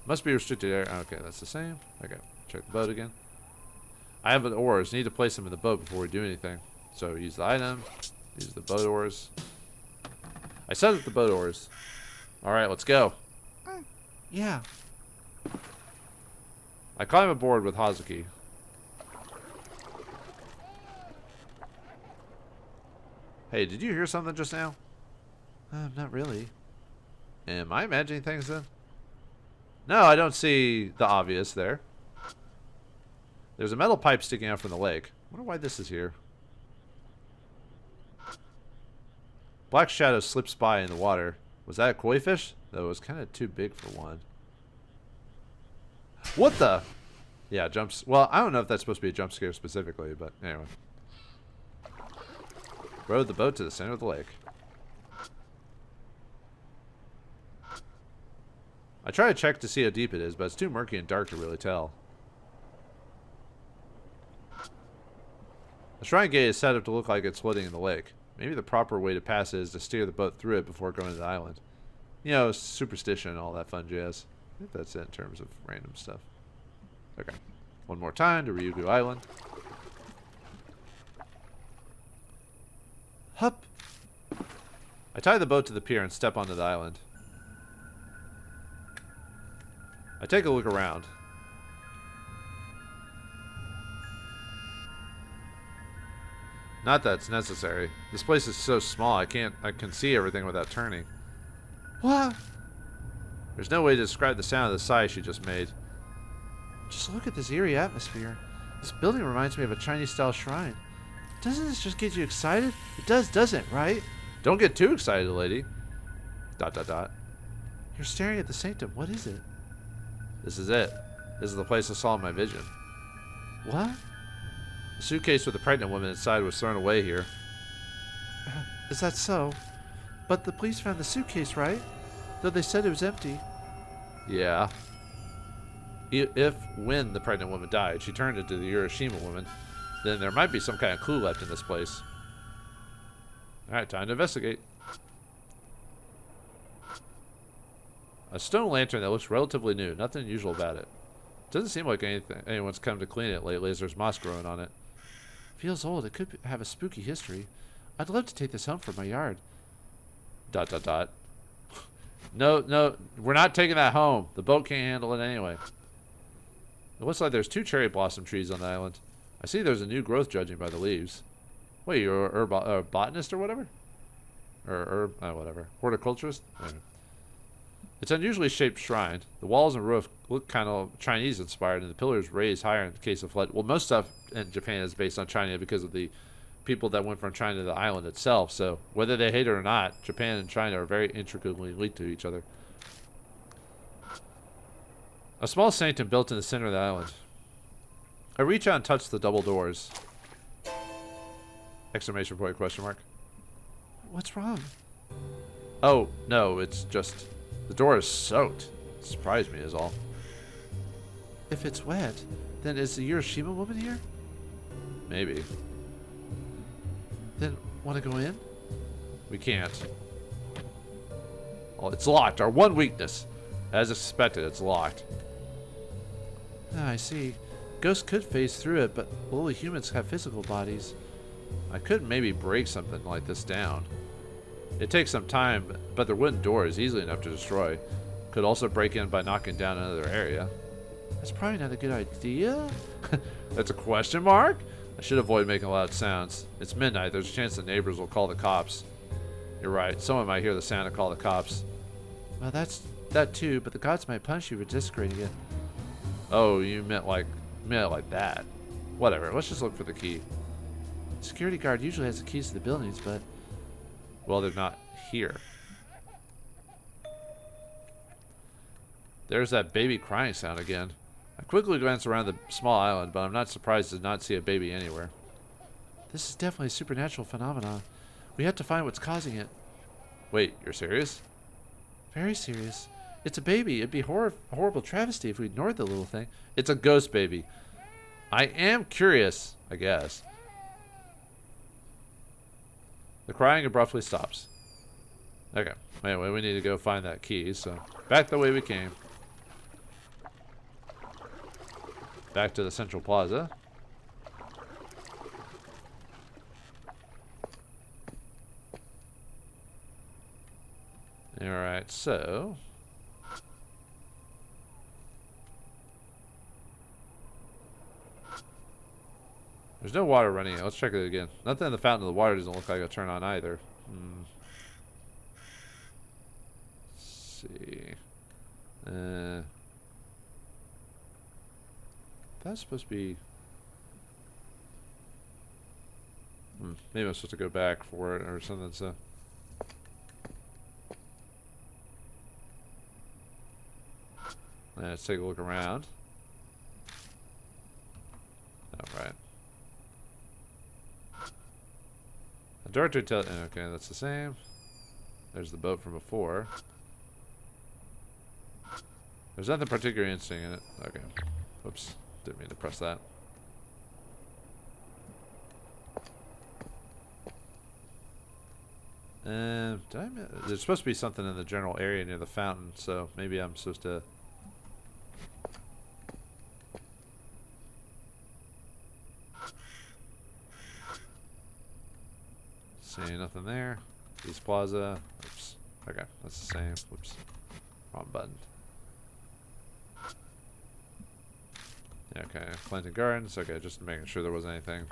Must be restricted area. Okay, that's the same. Okay, check the boat again. I have the oars. Need to place them in the boat before we do anything. So use the item. Use the boat oars. I set up the boat oars. Alright, let's go. Yeah. I climb aboard with Hazuki. Hey, did you hear something just now? Not really. Am I imagining things then? No, I don't see the obvious there. There's a metal pipe sticking out from the lake. I wonder why this is here. Black shadow slips by in the water. Was that a koi fish? Though it was kind of too big for one. What the? Yeah, jumps. Well, I don't know if that's supposed to be a jump scare specifically, but anyway. Rowed the boat to the center of the lake. I try to check to see how deep it is, but it's too murky and dark to really tell. The shrine gate is set up to look like it's floating in the lake. Maybe the proper way to pass it is to steer the boat through it before going to the island. You know, superstition and all that fun jazz. I think that's it in terms of random stuff. Okay. One more time to Ryugu Island. Hup. I tie the boat to the pier and step onto the island. I take a look around. Not that it's necessary. This place is so small I can see everything without turning. What? There's no way to describe the sound of the sigh she just made. Just look at this eerie atmosphere. This building reminds me of a Chinese-style shrine. Doesn't this just get you excited? It does, doesn't it, right? Don't get too excited, lady. ... You're staring at the sanctum. What is it? This is it. This is the place I saw in my vision. What? The suitcase with the pregnant woman inside was thrown away here. Is that so? But the police found the suitcase, right? Though they said it was empty. Yeah. When the pregnant woman died, she turned into the Urashima woman, then there might be some kind of clue left in this place. Alright, time to investigate. A stone lantern that looks relatively new. Nothing unusual about it. Doesn't seem like anyone's come to clean it lately as there's moss growing on it. Feels old. It could have a spooky history. I'd love to take this home from my yard. ... No, we're not taking that home. The boat can't handle it anyway. It looks like there's 2 cherry blossom trees on the island. I see there's a new growth judging by the leaves. Wait, you're a botanist or whatever? Or whatever. Horticulturist? Whatever. It's an unusually shaped shrine. The walls and roof look kind of Chinese inspired, and the pillars raised higher in the case of flood. Well, most stuff in Japan is based on China because of the people that went from China to the island itself. So whether they hate it or not, Japan and China are very intricately linked to each other. A small sanctum built in the center of the island. I reach out and touch the double doors. Exclamation point, question mark. What's wrong? Oh, no, it's just... The door is soaked. It surprised me is all. If it's wet, then is the Urashima woman here? Maybe. Then, want to go in? We can't. Oh, it's locked. Our one weakness. As expected, it's locked. Ah, I see. Ghosts could phase through it, but only humans have physical bodies. I could maybe break something like this down. It takes some time, but the wooden door is easily enough to destroy. Could also break in by knocking down another area. That's probably not a good idea. That's a question mark? I should avoid making loud sounds. It's midnight. There's a chance the neighbors will call the cops. You're right. Someone might hear the sound and call the cops. Well, that's that too, but the gods might punish you for desecrating it. Oh, you meant like that. Whatever. Let's just look for the key. Security guard usually has the keys to the buildings, but... Well, they're not here. There's that baby crying sound again. I quickly glance around the small island, but I'm not surprised to not see a baby anywhere. This is definitely a supernatural phenomenon. We have to find what's causing it. Wait, you're serious? Very serious. It's a baby. It'd be a horrible travesty if we ignored the little thing. It's a ghost baby. I am curious, I guess. The crying abruptly stops. Okay. Anyway, we need to go find that key, so back the way we came. Back to the central plaza. Alright, so... There's no water running out. Let's check it again. Nothing in the fountain of the water doesn't look like it'll turn on either. Let's see. That's supposed to be... Maybe I'm supposed to go back for it or something, so... Let's take a look around. Alright. The director tells... Okay, that's the same. There's the boat from before. There's nothing particularly interesting in it. Okay. Whoops. Didn't mean to press that. There's supposed to be something in the general area near the fountain, so maybe I'm supposed to... See nothing there. East Plaza. Oops. Okay, that's the same. Whoops. Wrong button. Okay, planting gardens. Okay, just making sure there wasn't anything.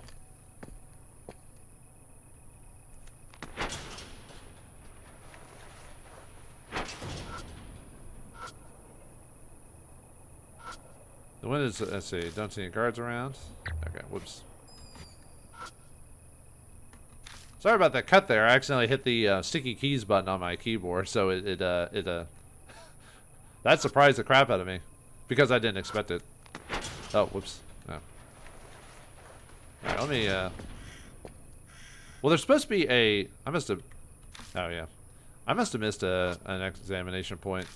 The wind is, let's see, don't see any guards around. Okay, whoops. Sorry about that cut there. I accidentally hit the sticky keys button on my keyboard, so that surprised the crap out of me because I didn't expect it. Oh, whoops. No. Alright, let me, well, there's supposed to be a... I must have... Oh, yeah. I must have missed an examination point.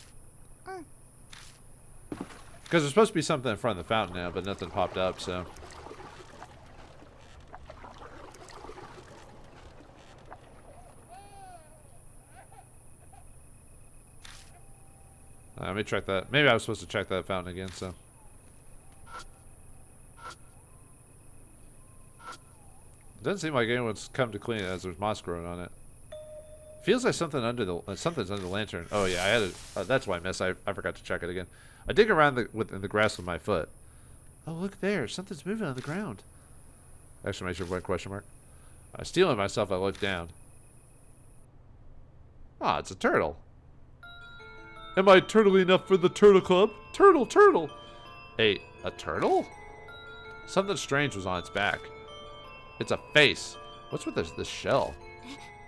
Because there's supposed to be something in front of the fountain now, but nothing popped up, so... Let me check that. Maybe I was supposed to check that fountain again, so... It doesn't seem like anyone's come to clean it as there's moss growing on it. Feels like something under the something's under the lantern. Oh yeah, I had it. That's why I missed. I forgot to check it again. I dig around in the grass with my foot. Oh look there, something's moving on the ground. Exclamation point, question mark. Stealing myself, I look down. Ah, it's a turtle. Am I turtle enough for the turtle club? Turtle, turtle. A turtle? Something strange was on its back. It's a face. What's with this shell?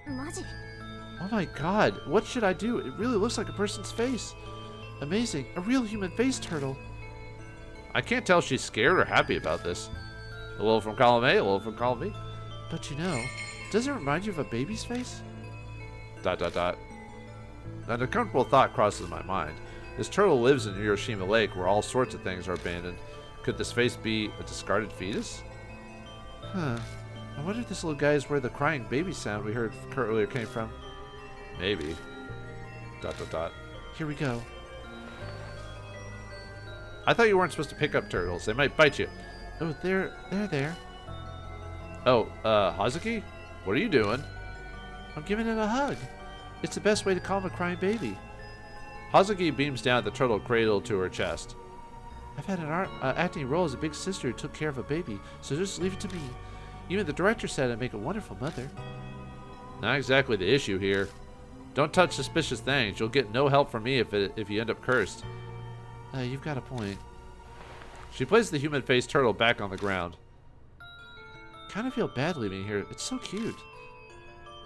Oh my god, what should I do? It really looks like a person's face. Amazing, a real human face turtle. I can't tell if she's scared or happy about this. A little from column A, a little from column B. But you know, does it remind you of a baby's face? Dot dot dot. An uncomfortable thought crosses my mind. This turtle lives in Urashima Lake where all sorts of things are abandoned. Could this face be a discarded fetus? Huh. I wonder if this little guy is where the crying baby sound we heard earlier came from. Maybe. Dot dot dot. Here we go. I thought you weren't supposed to pick up turtles. They might bite you. Oh, they're there. Oh, Hazuki? What are you doing? I'm giving it a hug. It's the best way to calm a crying baby. Hazuki beams down the turtle cradled to her chest. I've had an acting role as a big sister who took care of a baby, so just leave it to me. Even the director said I'd make a wonderful mother. Not exactly the issue here. Don't touch suspicious things. You'll get no help from me if you end up cursed. You've got a point. She placed the human-faced turtle back on the ground. Kind of feel bad leaving here. It's so cute.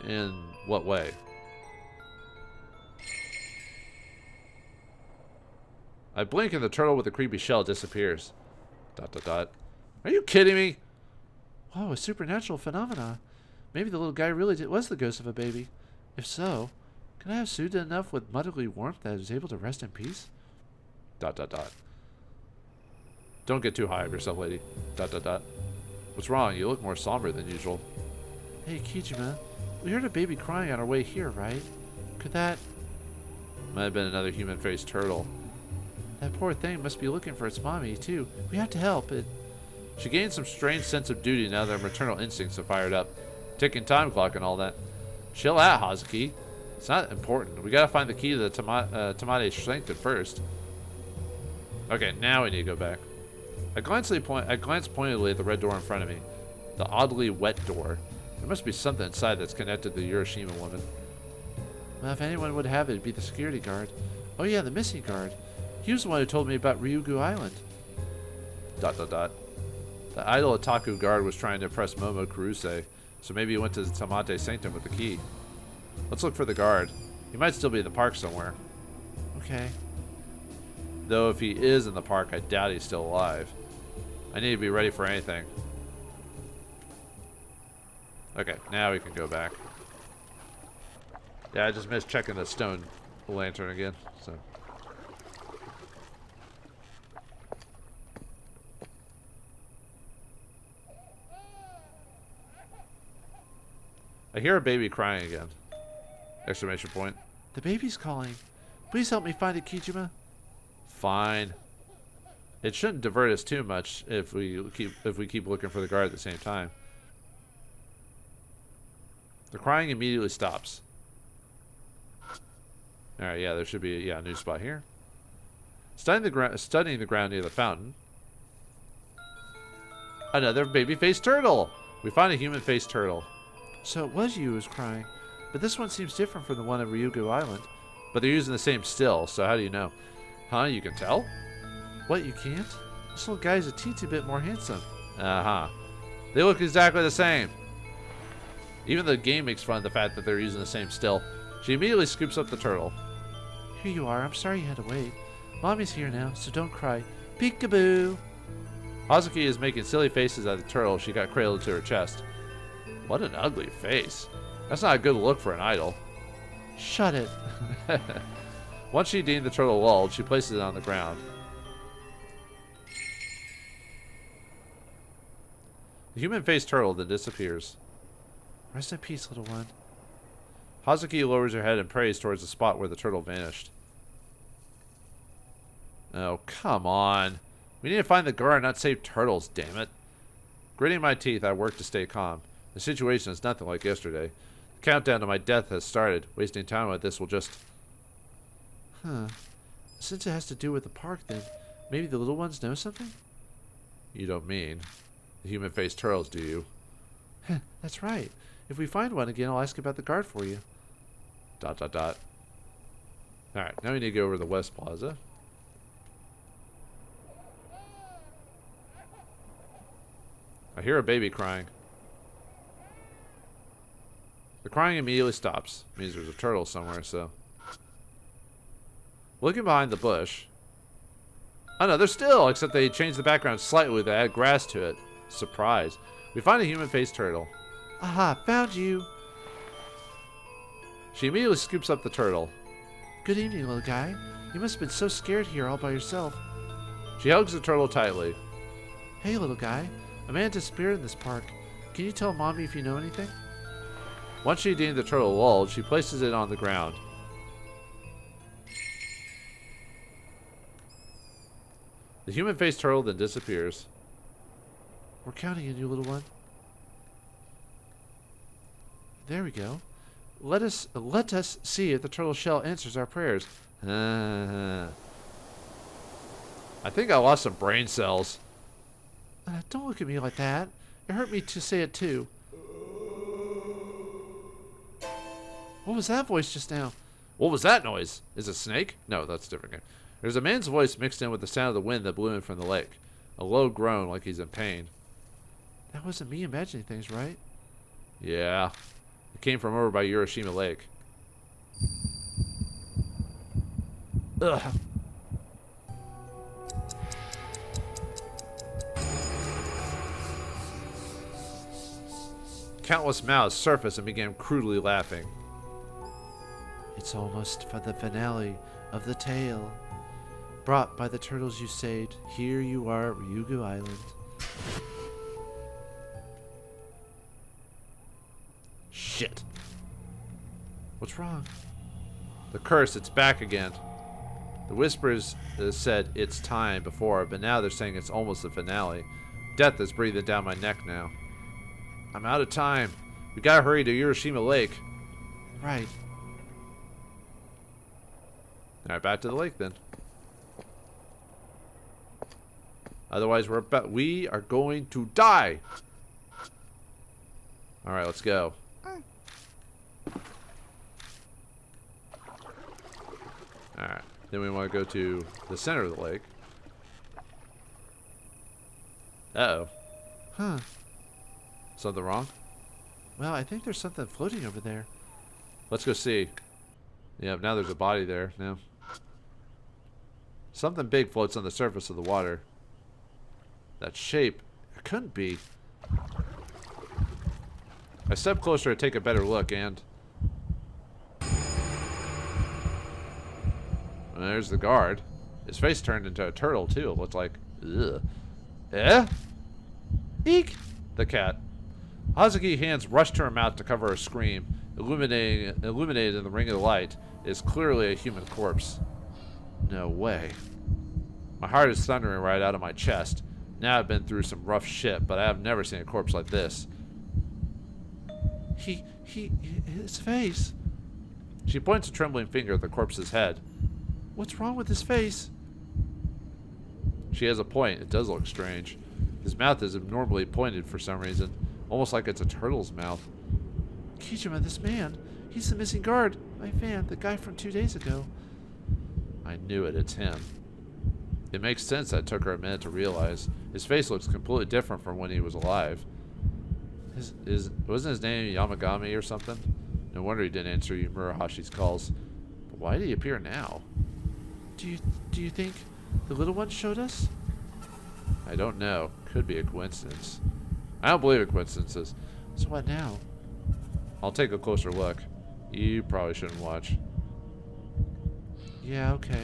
In what way? I blink and the turtle with the creepy shell disappears. Dot dot dot. Are you kidding me? Whoa, a supernatural phenomena. Maybe the little guy really was the ghost of a baby. If so, can I have soothed enough with motherly warmth that it is able to rest in peace? Dot dot dot. Don't get too high of yourself, lady. Dot dot dot. What's wrong? You look more somber than usual. Hey, Kijima. We heard a baby crying on our way here, right? Could that... Might have been another human-faced turtle. That poor thing must be looking for its mommy, too. We have to help it. She gained some strange sense of duty now that her maternal instincts have fired up. Ticking time clock and all that. Chill out, Hazuki. It's not important. We gotta find the key to the Tamade Sanctum first. Okay, now we need to go back. I glanced pointedly at the red door in front of me. The oddly wet door. There must be something inside that's connected to the Urashima woman. Well, if anyone would have it, it'd be the security guard. Oh yeah, the missing guard. He was the one who told me about Ryugu Island. Dot dot dot. The idle otaku guard was trying to impress Momo Kuruse, so maybe he went to the Tamate Sanctum with the key. Let's look for the guard. He might still be in the park somewhere. Okay. Though if he is in the park, I doubt he's still alive. I need to be ready for anything. Okay, now we can go back. Yeah, I just missed checking the stone lantern again, so... I hear a baby crying again. Exclamation point. The baby's calling. Please help me find it, Kijima. Fine. It shouldn't divert us too much if we keep looking for the guard at the same time. The crying immediately stops. Alright, yeah, there should be a new spot here. Studying the ground near the fountain. Another baby-faced turtle! We find a human-faced turtle. So it was you who was crying, but this one seems different from the one at Ryugu Island. But they're using the same still, so how do you know? Huh, you can tell? What, you can't? This little guy's a teensy bit more handsome. Uh-huh. They look exactly the same. Even the game makes fun of the fact that they're using the same still. She immediately scoops up the turtle. Here you are. I'm sorry you had to wait. Mommy's here now, so don't cry. Peekaboo! Hazuki is making silly faces at the turtle she got cradled to her chest. What an ugly face. That's not a good look for an idol. Shut it. Once she deemed the turtle lulled, she places it on the ground. The human-faced turtle then disappears. Rest in peace, little one. Hazuki lowers her head and prays towards the spot where the turtle vanished. Oh, come on. We need to find the guard, not save turtles, damn it. Gritting my teeth, I work to stay calm. The situation is nothing like yesterday. The countdown to my death has started. Wasting time with this will just... Huh. Since it has to do with the park, then maybe the little ones know something? You don't mean the human-faced turtles, do you? That's right. If we find one again, I'll ask about the guard for you. Dot dot dot. Alright, now we need to go over to the West Plaza. I hear a baby crying. The crying immediately stops. Means there's a turtle somewhere, so... Looking behind the bush... Oh no, they're still, except they changed the background slightly to add grass to it. Surprise. We find a human-faced turtle. Aha, found you. She immediately scoops up the turtle. Good evening, little guy. You must have been so scared here all by yourself. She hugs the turtle tightly. Hey, little guy. A man disappeared in this park. Can you tell Mommy if you know anything? Once she deemed the turtle lulled, she places it on the ground. The human-faced turtle then disappears. We're counting on you, little one. There we go. Let us see if the turtle shell answers our prayers. I think I lost some brain cells. Don't look at me like that. It hurt me to say it too. What was that voice just now? What was that noise? Is it a snake? No, that's a different game. There's a man's voice mixed in with the sound of the wind that blew in from the lake. A low groan like he's in pain. That wasn't me imagining things, right? Yeah. It came from over by Urashima Lake. Ugh. Countless mouths surfaced and began crudely laughing. It's almost for the finale of the tale. Brought by the turtles you saved, here you are at Ryugu Island. Shit. What's wrong? The curse, it's back again. The whispers said it's time before, but now they're saying it's almost the finale. Death is breathing down my neck now. I'm out of time. We gotta hurry to Urashima Lake. Right. Alright, back to the lake then. Otherwise, we are going to die. Alright, let's go. Alright, then we want to go to the center of the lake. Uh-oh. Huh. Something wrong? Well, I think there's something floating over there. Let's go see. Yep, now there's a body there now. Something big floats on the surface of the water. That shape, it couldn't be. I step closer to take a better look, and there's the guard. His face turned into a turtle too. It looked like, ugh. Eh? Eek! The cat. Hazuki's hands rushed to her mouth to cover her scream. Illuminated in the ring of light is clearly a human corpse. No way. My heart is thundering right out of my chest. Now I've been through some rough shit, but I have never seen a corpse like this. His face. She points a trembling finger at the corpse's head. What's wrong with his face? She has a point. It does look strange. His mouth is abnormally pointed for some reason, almost like it's a turtle's mouth. Kijima, this man. He's the missing guard. My fan, the guy from 2 days ago. I knew it. It's him. It makes sense that it took her a minute to realize. His face looks completely different from when he was alive. Wasn't his name Yamagami or something? No wonder he didn't answer Murahashi's calls. But why did he appear now? Do you think the little one showed us? I don't know. Could be a coincidence. I don't believe in coincidences. So what now? I'll take a closer look. You probably shouldn't watch. Yeah, okay.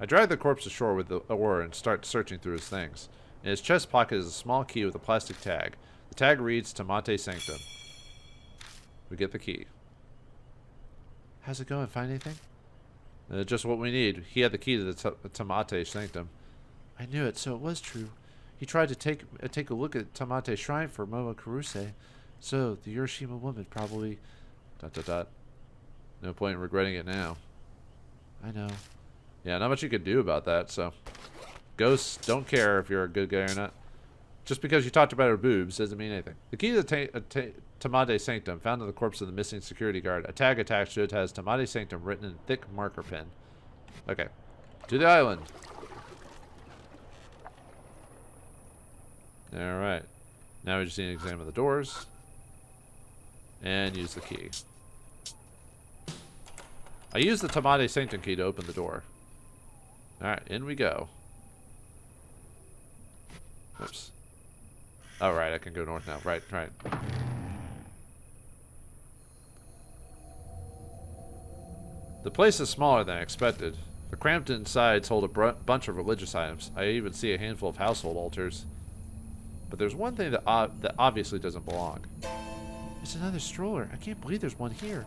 I drag the corpse ashore with the oar and start searching through his things. In his chest pocket is a small key with a plastic tag. The tag reads Tamate Sanctum. We get the key. How's it going? Find anything? Just what we need. He had the key to the Tamate Sanctum. I knew it, so it was true. He tried to take a look at Tamate Shrine for Momo Kuruse. So, the Urashima woman probably... ... No point in regretting it now. I know. Yeah, not much you could do about that, so... Ghosts don't care if you're a good guy or not. Just because you talked about her boobs doesn't mean anything. The key to the Tamate Sanctum found in the corpse of the missing security guard. A tag attached to it has Tamate Sanctum written in thick marker pen. Okay. To the island. Alright. Now we just need to examine the doors. And use the key. I used the Tamade Sanctum key to open the door. Alright, in we go. Oops. Oh, right, I can go north now. Right. The place is smaller than I expected. The cramped insides hold a bunch of religious items. I even see a handful of household altars. But there's one thing that obviously doesn't belong. It's another stroller. I can't believe there's one here.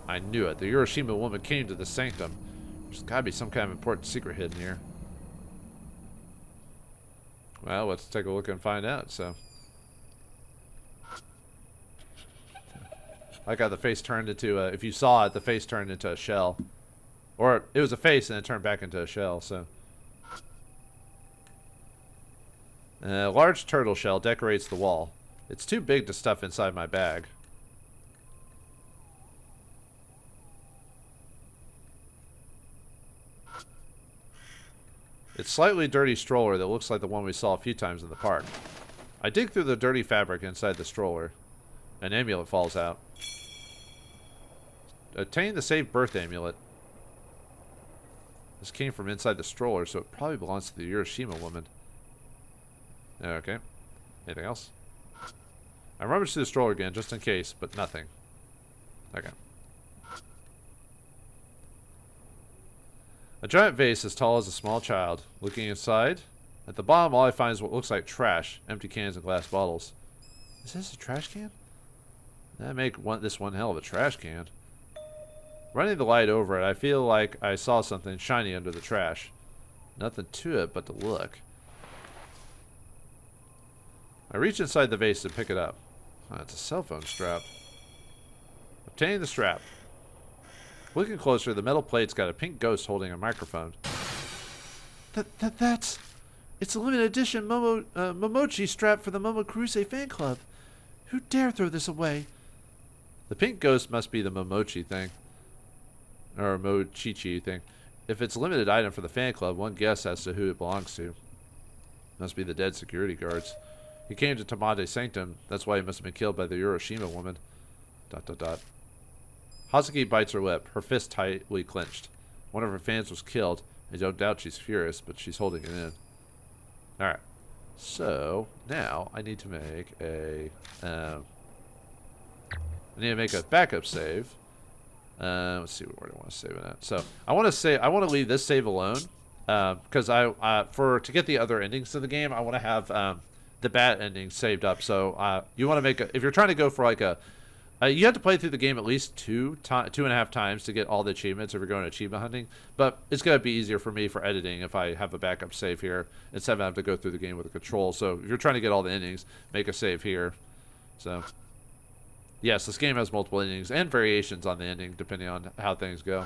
I knew it. The Urashima woman came to the sanctum. There's gotta be some kind of important secret hidden here. Well, let's take a look and find out, so. I got the face turned into if you saw it, the face turned into a shell. Or it was a face and it turned back into a shell, so. A large turtle shell decorates the wall. It's too big to stuff inside my bag. It's slightly dirty stroller that looks like the one we saw a few times in the park. I dig through the dirty fabric inside the stroller. An amulet falls out. Obtain the saved birth amulet. This came from inside the stroller, so it probably belongs to the Urashima woman. Okay. Anything else? I rummaged through the stroller again, just in case, but nothing. Okay. A giant vase as tall as a small child. Looking inside, at the bottom all I find is what looks like trash. Empty cans and glass bottles. Is this a trash can? That make this one hell of a trash can. Running the light over it, I feel like I saw something shiny under the trash. Nothing to it but to look. I reach inside the vase to pick it up. Oh, it's a cell phone strap. Obtaining the strap. Looking closer, the metal plate's got a pink ghost holding a microphone. That's... It's a limited edition Momochi strap for the Momokuruse fan club. Who dare throw this away? The pink ghost must be the Momochi thing. Or Mochichi thing. If it's a limited item for the fan club, one guess as to who it belongs to. Must be the dead security guards. He came to Tamade Sanctum. That's why he must have been killed by the Urashima woman. ... Hazuki bites her lip, her fist tightly clenched. One of her fans was killed. I don't doubt she's furious, but she's holding it in. Alright. So, now I need to make a... I need to make a backup save. Let's see where I want to save it at. So, I want to leave this save alone. Because to get the other endings to the game, I want to have the bad ending saved up. So, you want to make if you're trying to go for like a... you have to play through the game at least 2.5 times to get all the achievements if you're going achievement hunting. But it's going to be easier for me for editing if I have a backup save here instead of having to go through the game with a control. So if you're trying to get all the endings, make a save here. So, yes, this game has multiple endings and variations on the ending depending on how things go.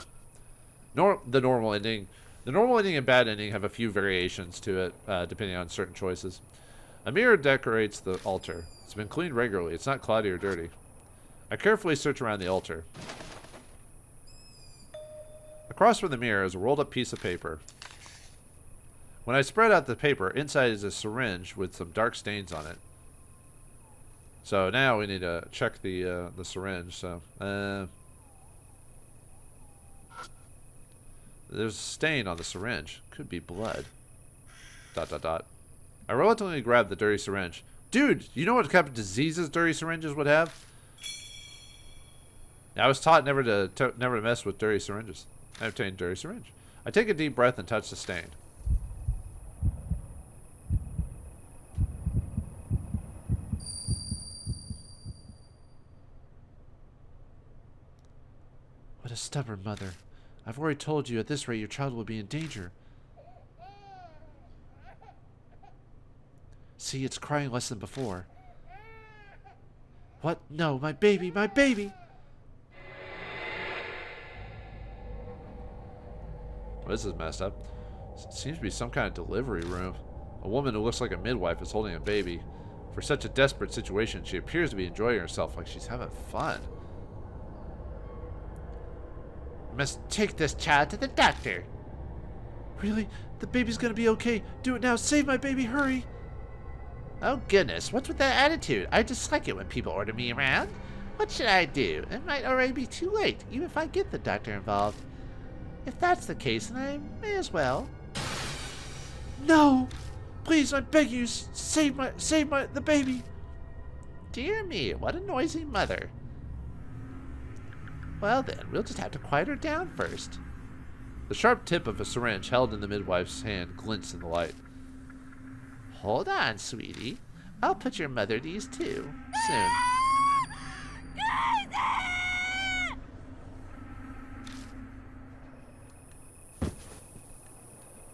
The normal ending and bad ending have a few variations to it depending on certain choices. A mirror decorates the altar. It's been cleaned regularly. It's not cloudy or dirty. I carefully search around the altar. Across from the mirror is a rolled up piece of paper. When I spread out the paper, inside is a syringe with some dark stains on it. So now we need to check the syringe. So there's a stain on the syringe. Could be blood. ... I reluctantly grab the dirty syringe. Dude, you know what kind of diseases dirty syringes would have? I was taught never to mess with dirty syringes. I obtained dirty syringe. I take a deep breath and touch the stain. What a stubborn mother. I've already told you at this rate your child will be in danger. See, it's crying less than before. What? No, my baby, my baby! This is messed up. Seems to be some kind of delivery room. A woman who looks like a midwife is holding a baby. For such a desperate situation, she appears to be enjoying herself like she's having fun. Must take this child to the doctor. Really? The baby's gonna be okay. Do it now. Save my baby. Hurry. Oh goodness, what's with that attitude? I dislike it when people order me around. What should I do? It might already be too late, even if I get the doctor involved. If that's the case, then I may as well. No! Please, I beg you, save the baby! Dear me, what a noisy mother. Well then, we'll just have to quiet her down first. The sharp tip of a syringe held in the midwife's hand glints in the light. Hold on, sweetie. I'll put your mother at ease too, soon.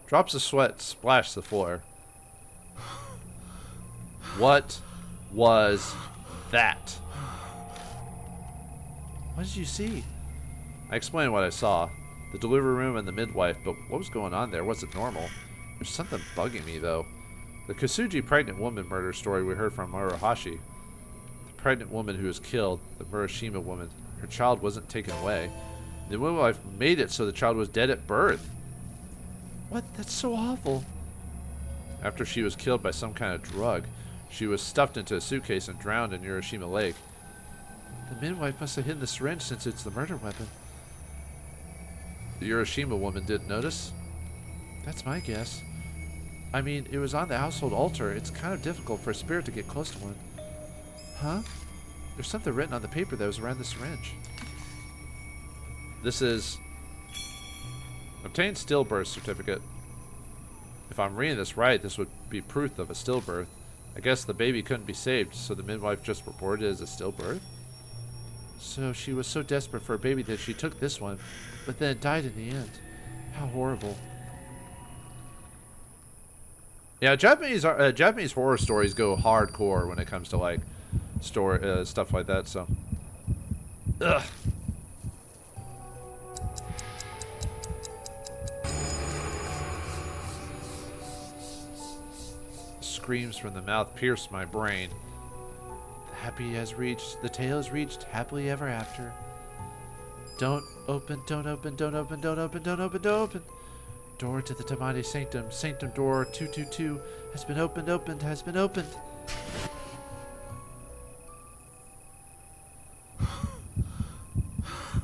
Drops of sweat splash the floor. What was that? What did you see? I explained what I saw. The delivery room and the midwife, but what was going on there wasn't normal. There's something bugging me, though. The Kokubu pregnant woman murder story we heard from Murahashi. The pregnant woman who was killed, the Urashima woman, her child wasn't taken away. The midwife made it so the child was dead at birth. What? That's so awful. After she was killed by some kind of drug, she was stuffed into a suitcase and drowned in Urashima Lake. The midwife must have hidden the syringe since it's the murder weapon. The Urashima woman didn't notice? That's my guess. I mean, it was on the household altar. It's kind of difficult for a spirit to get close to one. Huh? There's something written on the paper that was around the syringe. This is... Obtained stillbirth certificate. If I'm reading this right, this would be proof of a stillbirth. I guess the baby couldn't be saved, so the midwife just reported it as a stillbirth? So she was so desperate for a baby that she took this one, but then died in the end. How horrible. Yeah, Japanese horror stories go hardcore when it comes to like stuff like that. So, ugh. Screams from the mouth pierce my brain. The tale has reached happily ever after. Don't open, don't open, don't open, don't open, don't open, don't open. Door to the Tamade Sanctum, Sanctum door 222 has been opened, has been opened.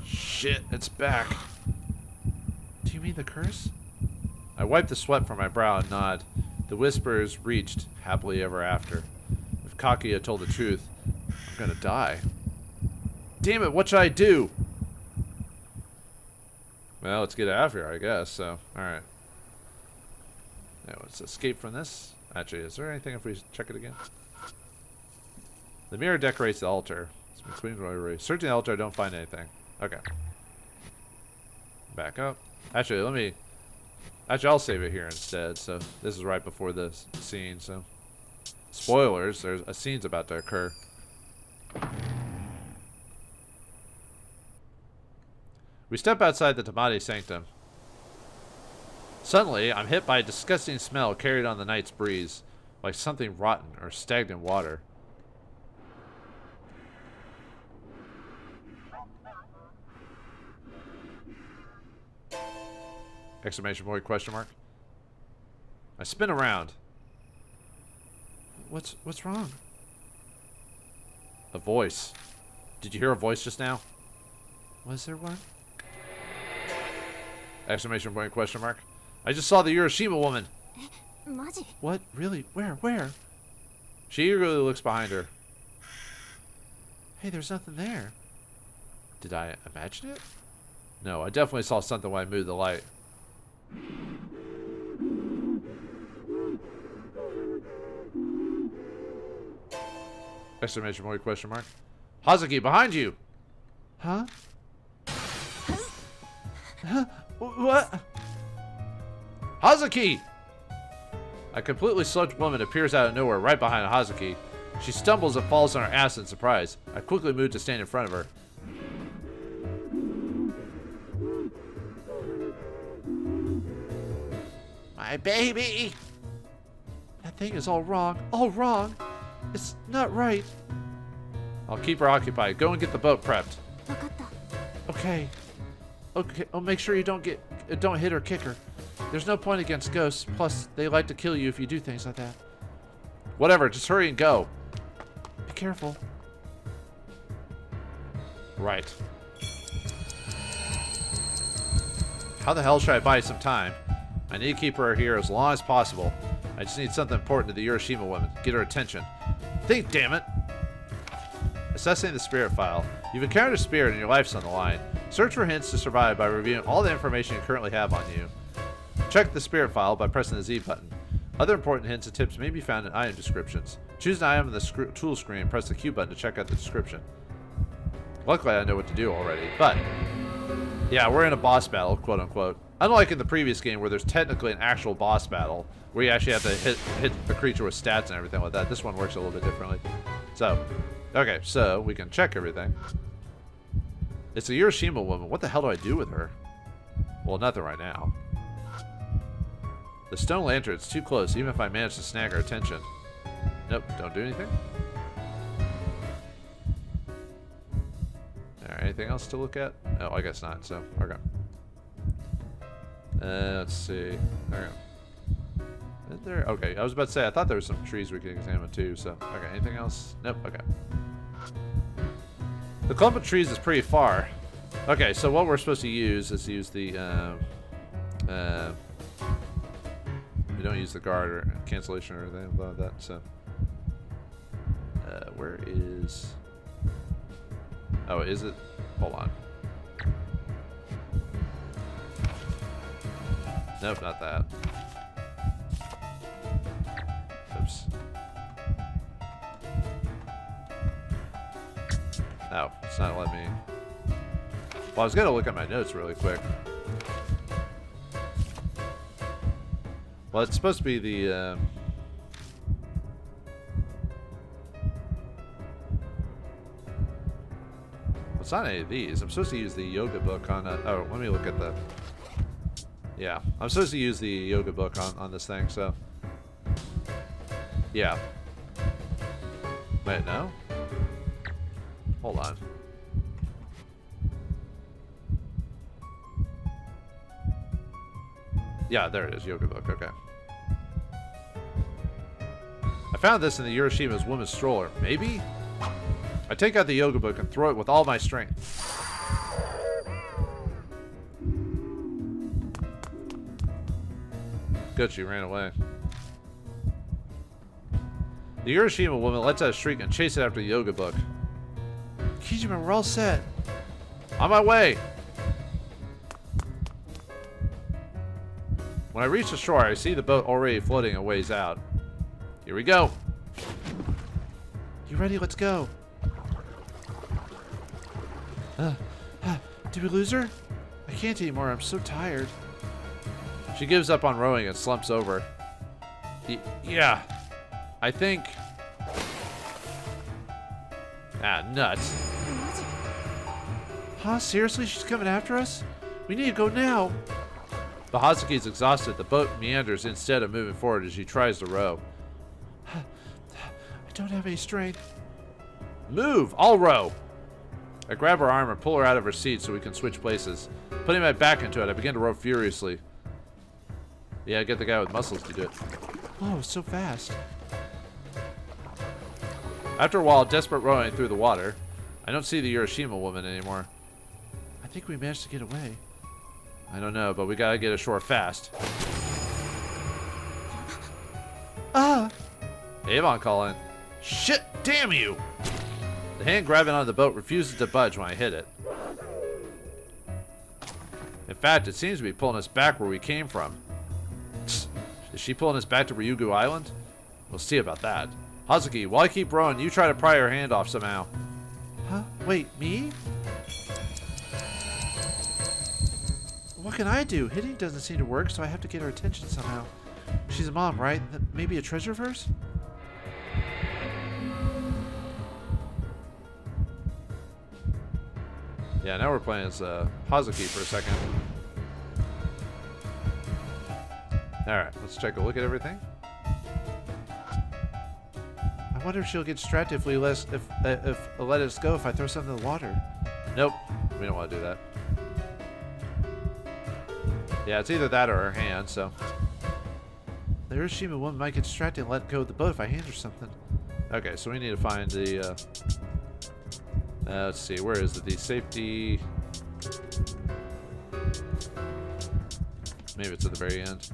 Shit, it's back. Do you mean the curse? I wipe the sweat from my brow and nod. The whispers reached happily ever after. If Kakia told the truth, I'm gonna die. Damn it, what should I do? Well, let's get out of here, I guess, so, alright. Now, let's escape from this. Actually, is there anything if we check it again? The mirror decorates the altar. Searching the altar, I don't find anything. Okay. Back up. Actually, I'll save it here instead, so this is right before this scene, so. Spoilers, there's a scene's about to occur. We step outside the Tamade Sanctum. Suddenly, I'm hit by a disgusting smell carried on the night's breeze, like something rotten or stagnant water. Exclamation point, question mark. I spin around. What's wrong? A voice. Did you hear a voice just now? Was there one? Exclamation point, question mark. I just saw the Urashima woman. What? Really? Where? She eagerly looks behind her. Hey, there's nothing there. Did I imagine it? No, I definitely saw something when I moved the light. Exclamation point, question mark. Hazuki, behind you! Huh? Huh? What? Hazuki! A completely soaked woman appears out of nowhere right behind Hazuki. She stumbles and falls on her ass in surprise. I quickly move to stand in front of her. My baby! That thing is all wrong. All wrong! It's not right. I'll keep her occupied. Go and get the boat prepped. Okay. Okay. Oh, make sure you don't hit or kick her. There's no point against ghosts. Plus, they like to kill you if you do things like that. Whatever. Just hurry and go. Be careful. Right. How the hell should I buy some time? I need to keep her here as long as possible. I just need something important to the Urashima woman. Get her attention. Think, damn it! Assessing the spirit file. You've encountered a spirit and your life's on the line. Search for hints to survive by reviewing all the information you currently have on you. Check the spirit file by pressing the Z button. Other important hints and tips may be found in item descriptions. Choose an item in the tool screen and press the Q button to check out the description. Luckily, I know what to do already, but yeah, we're in a boss battle, quote unquote. Unlike in the previous game where there's technically an actual boss battle where you actually have to hit the creature with stats and everything like that, this one works a little bit differently. So, okay, so we can check everything. It's a Urashima woman. What the hell do I do with her? Well, nothing right now. The stone lantern's too close, even if I manage to snag her attention. Nope, don't do anything. Alright, anything else to look at? Oh, I guess not, so, okay. Let's see. There we go. Is there? Okay, I was about to say, I thought there were some trees we could examine too, so. Okay, anything else? Nope, okay. The clump of trees is pretty far. Okay, so what we're supposed to use is use the, we don't use the guard or cancellation or anything about that, so. Where is... Oh, is it? Hold on. Nope, not that. Oops. No, it's not letting me. Well, I was gonna look at my notes really quick. Well, it's supposed to be the, well, it's not any of these. I'm supposed to use the yoga book on a, oh, let me look at the, yeah. I'm supposed to use the yoga book on this thing, so. Yeah. Wait, no? Hold on. Yeah, there it is, yoga book, okay. I found this in the Urashima's woman's stroller. Maybe? I take out the yoga book and throw it with all my strength. Good, she ran away. The Urashima woman lets out a shriek and chases after the yoga book. Kijima, we're all set. On my way! When I reach the shore, I see the boat already floating a ways out. Here we go. You ready? Let's go. Did we lose her? I can't anymore. I'm so tired. She gives up on rowing and slumps over. Yeah. I think... Ah, nuts. Huh? Seriously? She's coming after us? We need to go now. The Hazuki is exhausted. The boat meanders instead of moving forward as she tries to row. I don't have any strength. Move! I'll row! I grab her arm and pull her out of her seat so we can switch places. Putting my back into it, I begin to row furiously. Yeah, get the guy with muscles to do it. Oh, so fast. After a while, desperate rowing through the water, I don't see the Urashima woman anymore. I think we managed to get away. I don't know, but we gotta get ashore fast. Ah! Avon calling. Shit, damn you! The hand grabbing onto the boat refuses to budge when I hit it. In fact, it seems to be pulling us back where we came from. Is she pulling us back to Ryugu Island? We'll see about that. Hazuki, while I keep rowing, you try to pry her hand off somehow. Huh? Wait, me? What can I do? Hitting doesn't seem to work, so I have to get her attention somehow. She's a mom, right? Maybe a treasure of hers? Yeah, now we're playing as Hazuki for a second. Alright, let's take a look at everything. I wonder if she'll get distracted if we let us go if I throw something in the water. Nope, we don't want to do that. Yeah, it's either that or her hand, so. The Urashima woman might get distracted and let go of the boat if I hand her something. Okay, so we need to find the, Let's see, where is it? The safety... Maybe it's at the very end.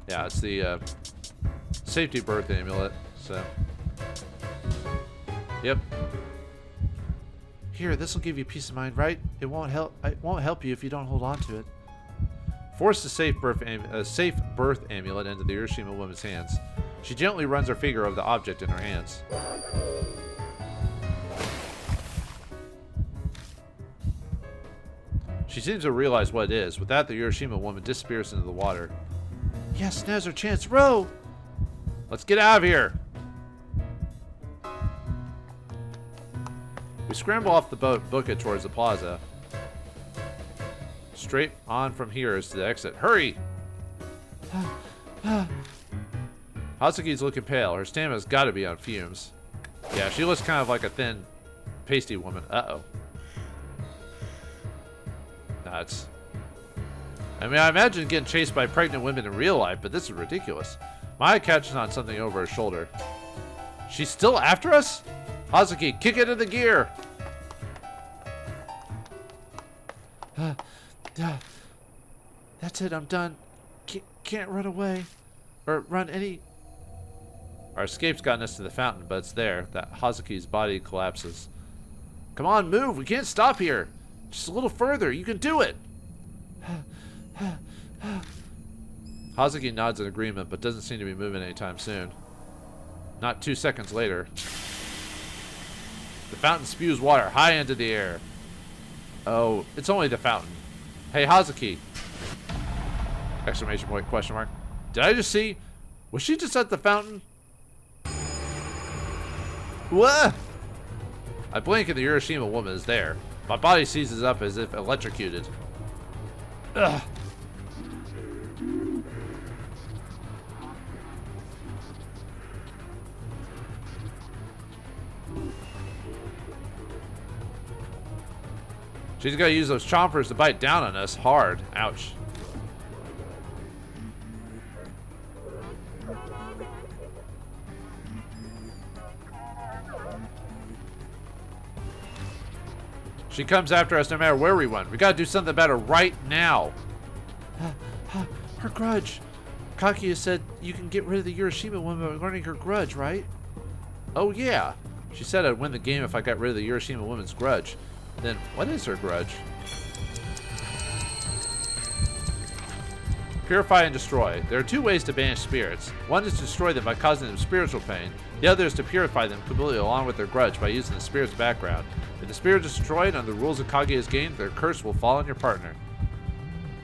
Yeah, it's the safety birth amulet, so... Yep. Here, this will give you peace of mind, right? It won't help you if you don't hold on to it. Force the safe birth amulet into the Urashima woman's hands. She gently runs her finger over the object in her hands. She seems to realize what it is. With that, the Urashima woman disappears into the water. Yes, now's our chance. Row! Let's get out of here! We scramble off the boat, book it towards the plaza. Straight on from here is the exit. Hurry! Hazuki's looking pale. Her stamina's got to be on fumes. Yeah, she looks kind of like a thin, pasty woman. Uh-oh. Nuts. I mean, I imagine getting chased by pregnant women in real life, but this is ridiculous. Maya catches on something over her shoulder. She's still after us? Hazuki, kick it into gear! That's it, I'm done. Can't run away. Or run any... Our escape's gotten us to the fountain, but it's there that Hazuki's body collapses. Come on, move! We can't stop here! Just a little further, you can do it! Hazuki nods in agreement, but doesn't seem to be moving anytime soon. Not 2 seconds later. The fountain spews water high into the air. Oh, it's only the fountain. Hey, Hazuki! Exclamation point, question mark. Did I just see? Was she just at the fountain? What? I blink and the Urashima woman is there. My body seizes up as if electrocuted. Ugh. She's gonna use those chompers to bite down on us hard. Ouch. She comes after us no matter where we went. We gotta do something about her right now. Her grudge. Kaguya said you can get rid of the Urashima woman by learning her grudge, right? Oh yeah. She said I'd win the game if I got rid of the Urashima woman's grudge. Then what is her grudge? Purify and destroy. There are two ways to banish spirits. One is to destroy them by causing them spiritual pain. The other is to purify them completely along with their grudge by using the spirit's background. If the spirit is destroyed under the rules of Kaguya's game, their curse will fall on your partner.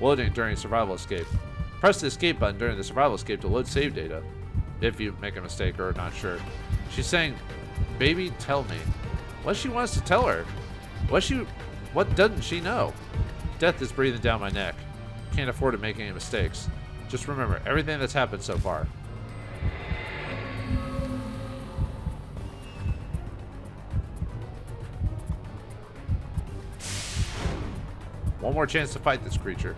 Loading during survival escape. Press the escape button during the survival escape to load save data. If you make a mistake or are not sure. She's saying, baby, tell me. What does she want us to tell her? What doesn't she know? Death is breathing down my neck. Can't afford to make any mistakes. Just remember everything that's happened so far. One more chance to fight this creature.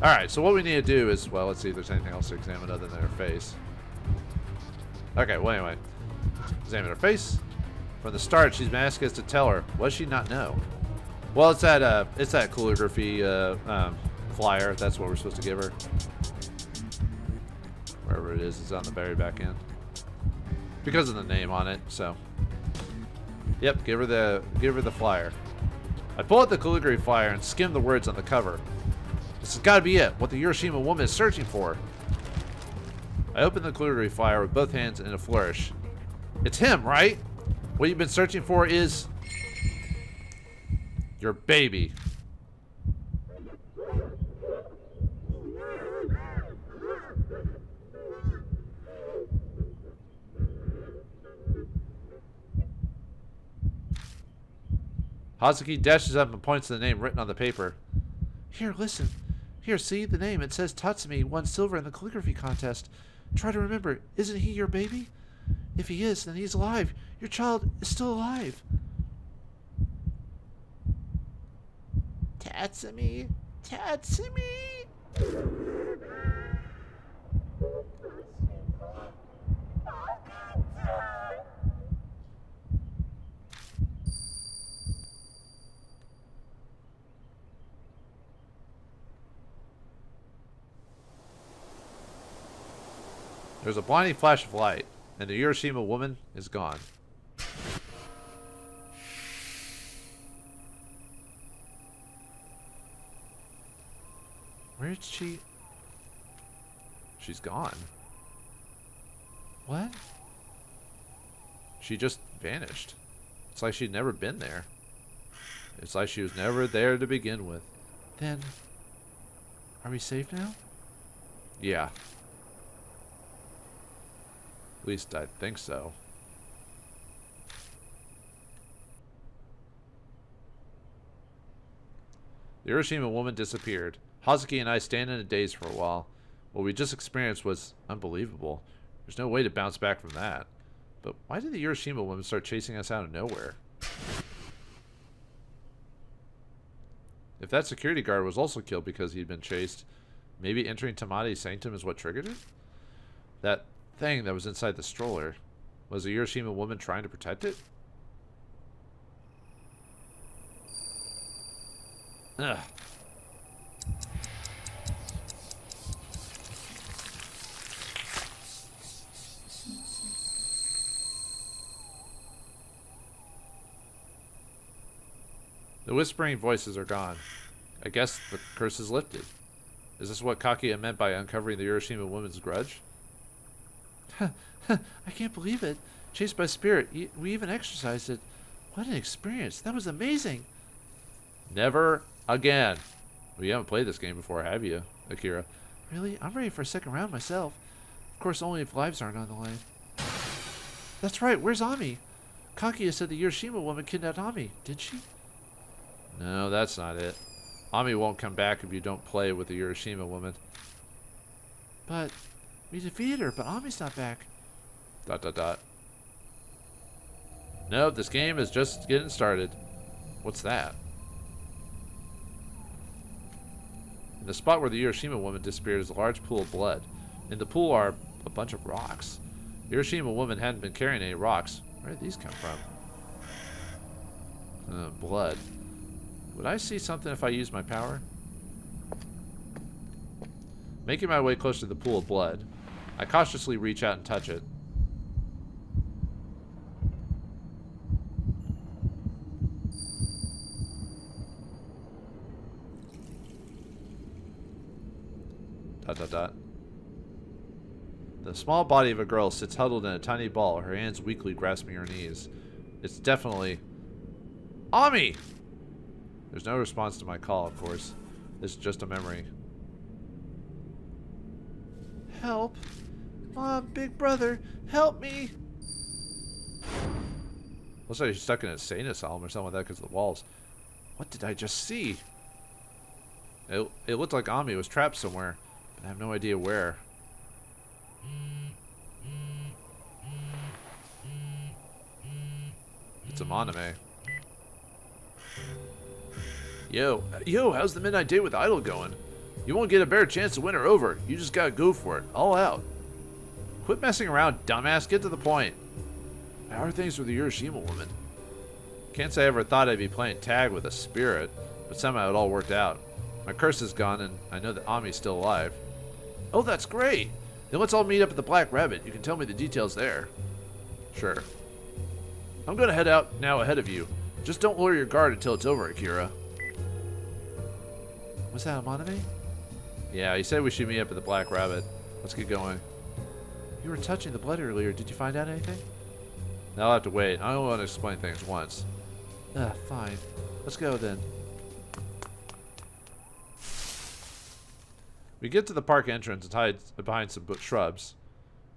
Alright, so what we need to do is, well, let's see if there's anything else to examine other than her face. Okay, well anyway. Examine her face. From the start, she's been asking us to tell her. What does she not know? Well, it's that calligraphy flyer. That's what we're supposed to give her. Wherever it is, it's on the very back end. Because of the name on it, so. Yep, give her the flyer. I pull out the calligraphy flyer and skim the words on the cover. This has got to be it. What the Urashima woman is searching for. I open the calligraphy flyer with both hands in a flourish. It's him, right? What you've been searching for is your baby. Hazuki dashes up and points to the name written on the paper. Here, listen. Here, see the name. It says Tatsumi won silver in the calligraphy contest. Try to remember. Isn't he your baby? If he is, then he's alive. Your child is still alive. Tatsumi. Tatsumi. There's a blinding flash of light, and the Urashima woman is gone. Where did she... She's gone. What? She just vanished. It's like she'd never been there. It's like she was never there to begin with. Then... Are we safe now? Yeah. At least I think so. The Urashima woman disappeared. Hazuki and I stand in a daze for a while. What we just experienced was unbelievable. There's no way to bounce back from that. But why did the Urashima woman start chasing us out of nowhere? If that security guard was also killed because he'd been chased, maybe entering Tamate's sanctum is what triggered it? That thing that was inside the stroller, was the Urashima woman trying to protect it? Ugh. The whispering voices are gone. I guess the curse is lifted. Is this what Kakia meant by uncovering the Urashima woman's grudge? I can't believe it. Chased by spirit. We even exercised it. What an experience. That was amazing. Never again. Well, you haven't played this game before, have you, Akira? Really? I'm ready for a second round myself. Of course, only if lives aren't on the line. That's right. Where's Ami? Kakia said the Urashima woman kidnapped Ami. Did she? No, that's not it. Ami won't come back if you don't play with the Urashima woman. But we defeated her, but Ami's not back. ... No, this game is just getting started. What's that? In the spot where the Urashima woman disappeared is a large pool of blood. In the pool are a bunch of rocks. The Urashima woman hadn't been carrying any rocks. Where did these come from? Blood. Would I see something if I used my power? Making my way close to the pool of blood, I cautiously reach out and touch it. The small body of a girl sits huddled in a tiny ball, her hands weakly grasping her knees. It's definitely... Ami! There's no response to my call, of course. This is just a memory. Help! Mom, big brother, help me! Looks like she's stuck in a insane asylum or something like that because of the walls. What did I just see? It looked like Ami was trapped somewhere, but I have no idea where. It's a Moname. Yo, how's the midnight date with Idol going? You won't get a better chance to win her over. You just gotta go for it. All out. Quit messing around, dumbass. Get to the point. How are things with the Urashima woman? Can't say I ever thought I'd be playing tag with a spirit, but somehow it all worked out. My curse is gone, and I know that Ami's still alive. Oh, that's great! Then let's all meet up at the Black Rabbit. You can tell me the details there. Sure. I'm gonna head out now ahead of you. Just don't lower your guard until it's over, Akira. Was that a Moname? Yeah, he said we should meet up at the Black Rabbit. Let's get going. You were touching the blood earlier. Did you find out anything? Now I'll have to wait. I only want to explain things once. Fine. Let's go then. We get to the park entrance and hide behind some shrubs.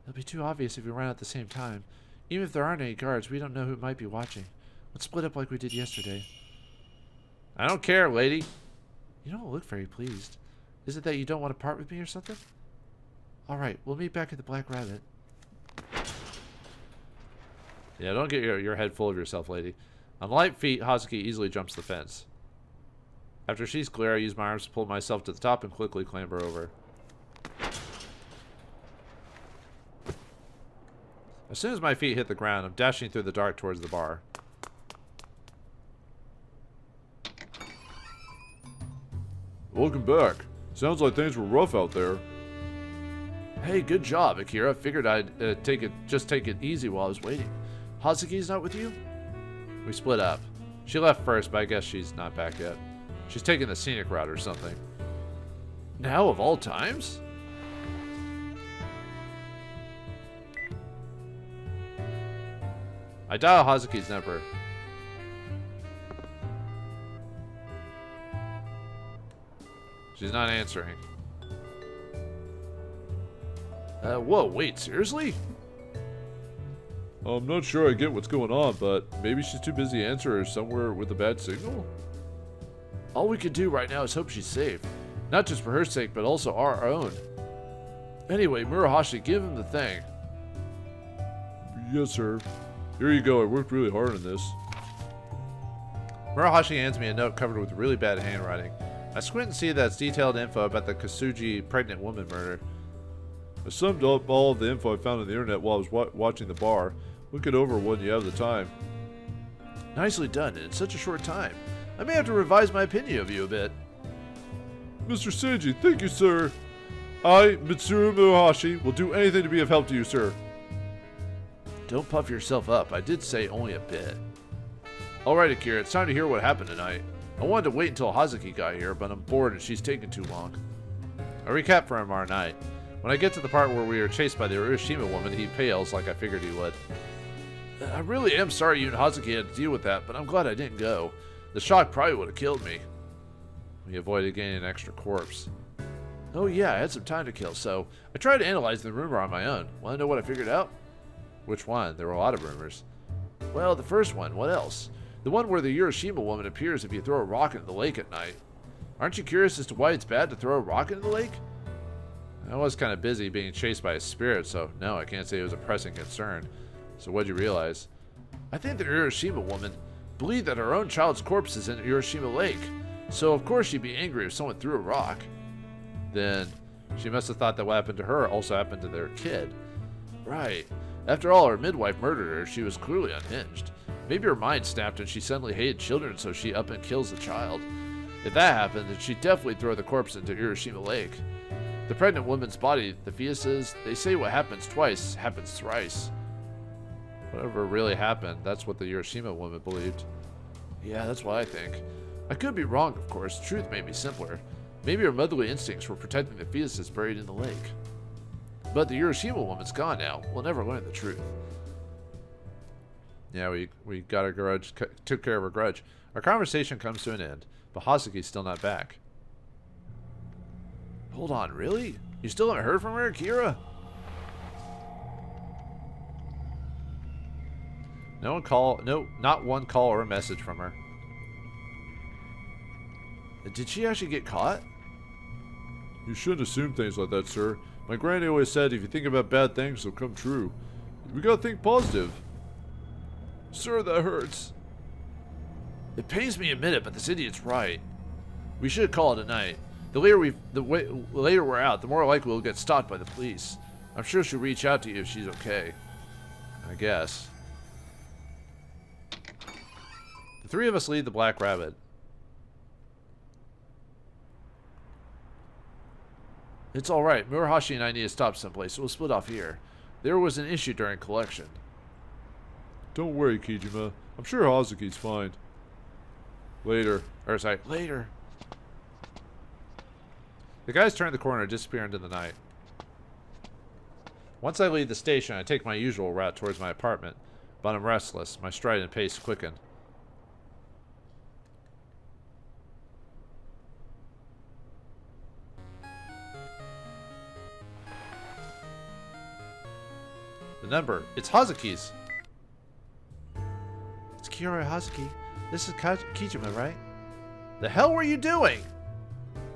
It'll be too obvious if we run at the same time. Even if there aren't any guards, we don't know who might be watching. Let's split up like we did yesterday. I don't care, lady. You don't look very pleased. Is it that you don't want to part with me or something? Alright, we'll meet back at the Black Rabbit. Yeah, don't get your head full of yourself, lady. On light feet, Hazuki easily jumps the fence. After she's clear, I use my arms to pull myself to the top and quickly clamber over. As soon as my feet hit the ground, I'm dashing through the dark towards the bar. Welcome back. Sounds like things were rough out there. Hey, good job, Akira. Figured I'd take it easy while I was waiting. Hazuki's not with you? We split up. She left first, but I guess she's not back yet. She's taking the scenic route or something. Now of all times? I dial Hazuki's number. She's not answering. Whoa, wait, seriously? I'm not sure I get what's going on, but maybe she's too busy to answer or somewhere with a bad signal? All we can do right now is hope she's safe. Not just for her sake, but also our own. Anyway, Murahashi, give him the thing. Yes, sir. Here you go, I worked really hard on this. Murahashi hands me a note covered with really bad handwriting. I squint and see that it's detailed info about the Kosugi pregnant woman murder. I summed up all of the info I found on the internet while I was watching the bar. Look it over when you have the time. Nicely done, in such a short time. I may have to revise my opinion of you a bit. Mr. Seiji, thank you, sir. I, Mitsuru Murahashi, will do anything to be of help to you, sir. Don't puff yourself up. I did say only a bit. Alright, Akira, it's time to hear what happened tonight. I wanted to wait until Hazuki got here, but I'm bored and she's taking too long. A recap from our night. When I get to the part where we are chased by the Urashima woman, he pales like I figured he would. I really am sorry you and Hazuki had to deal with that, but I'm glad I didn't go. The shock probably would have killed me. We avoided getting an extra corpse. Oh yeah, I had some time to kill, so I tried to analyze the rumor on my own. Want to know what I figured out? Which one? There were a lot of rumors. Well, the first one, what else? The one where the Urashima woman appears if you throw a rock into the lake at night. Aren't you curious as to why it's bad to throw a rock into the lake? I was kind of busy being chased by a spirit, so no, I can't say it was a pressing concern. So what'd you realize? I think the Urashima woman believed that her own child's corpse is in Urashima Lake, so of course she'd be angry if someone threw a rock. Then she must have thought that what happened to her also happened to their kid. Right. After all, her midwife murdered her. She was clearly unhinged. Maybe her mind snapped and she suddenly hated children, so she up and kills the child. If that happened, then she'd definitely throw the corpse into Urashima Lake. The pregnant woman's body, the fetuses, they say what happens twice happens thrice. Whatever really happened, that's what the Urashima woman believed. Yeah, that's what I think. I could be wrong, of course. Truth may be simpler. Maybe her motherly instincts were protecting the fetuses buried in the lake. But the Urashima woman's gone now. We'll never learn the truth. Yeah, we got our grudge, took care of our grudge. Our conversation comes to an end, but Hazuki's still not back. Hold on, really? You still haven't heard from her, Akira? No, not one call or a message from her. Did she actually get caught? You shouldn't assume things like that, sir. My granny always said if you think about bad things, they'll come true. We gotta think positive. Sir, that hurts. It pains me to admit it, but this idiot's right. We should call it a night. The later we're out, the more likely we'll get stopped by the police. I'm sure she'll reach out to you if she's okay. I guess. The three of us lead the Black Rabbit. It's alright. Murahashi and I need to stop someplace, so we'll split off here. There was an issue during collection. Don't worry, Kijima. I'm sure Hazuki's fine. Later. Later. The guys turn the corner and disappear into the night. Once I leave the station, I take my usual route towards my apartment, but I'm restless. My stride and pace quicken. The number. It's Hazuki's. It's Kiyoya Hazuki. This is Kijima, right? The hell were you doing?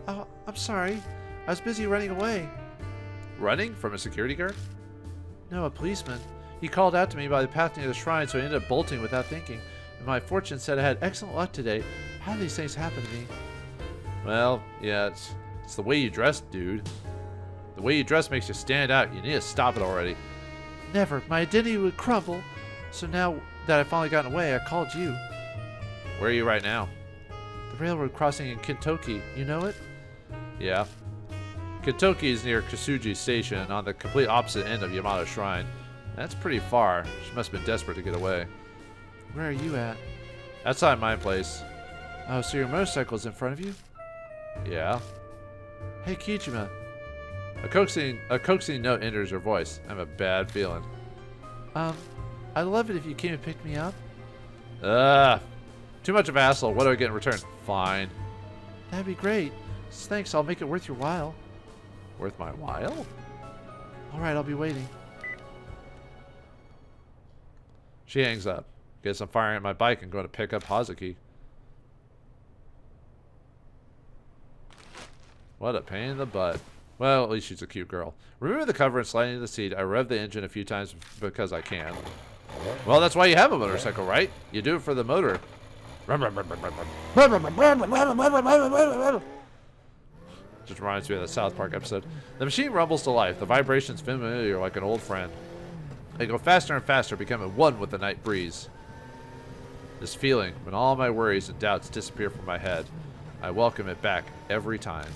Oh, I'm sorry. I was busy running away. Running? From a security guard? No, a policeman. He called out to me by the path near the shrine, so I ended up bolting without thinking. And my fortune said I had excellent luck today. How do these things happen to me? Well, yeah, it's the way you dress, dude. The way you dress makes you stand out. You need to stop it already. Never. My identity would crumble. So now that I've finally gotten away, I called you. Where are you right now? The railroad crossing in Kintoki. You know it? Yeah. Kentoki is near Kasuji Station on the complete opposite end of Yamato Shrine. That's pretty far. She must have been desperate to get away. Where are you at? Outside my place. Oh, so your motorcycle's in front of you? Yeah. Hey, Kijima. A coaxing note enters her voice. I have a bad feeling. I'd love it if you came and picked me up. Too much of a hassle. What do I get in return? Fine. That'd be great. Thanks, I'll make it worth your while. Worth my while? Alright, I'll be waiting. She hangs up. Guess I'm firing at my bike and going to pick up Hazuki. What a pain in the butt. Well, at least she's a cute girl. Removing the cover and sliding to the seat, I rev the engine a few times because I can. Well, that's why you have a motorcycle, right? You do it for the motor. Just reminds me of the South Park episode. The machine rumbles to life. The vibrations familiar like an old friend. They go faster and faster, becoming one with the night breeze. This feeling, when all my worries and doubts disappear from my head, I welcome it back every time.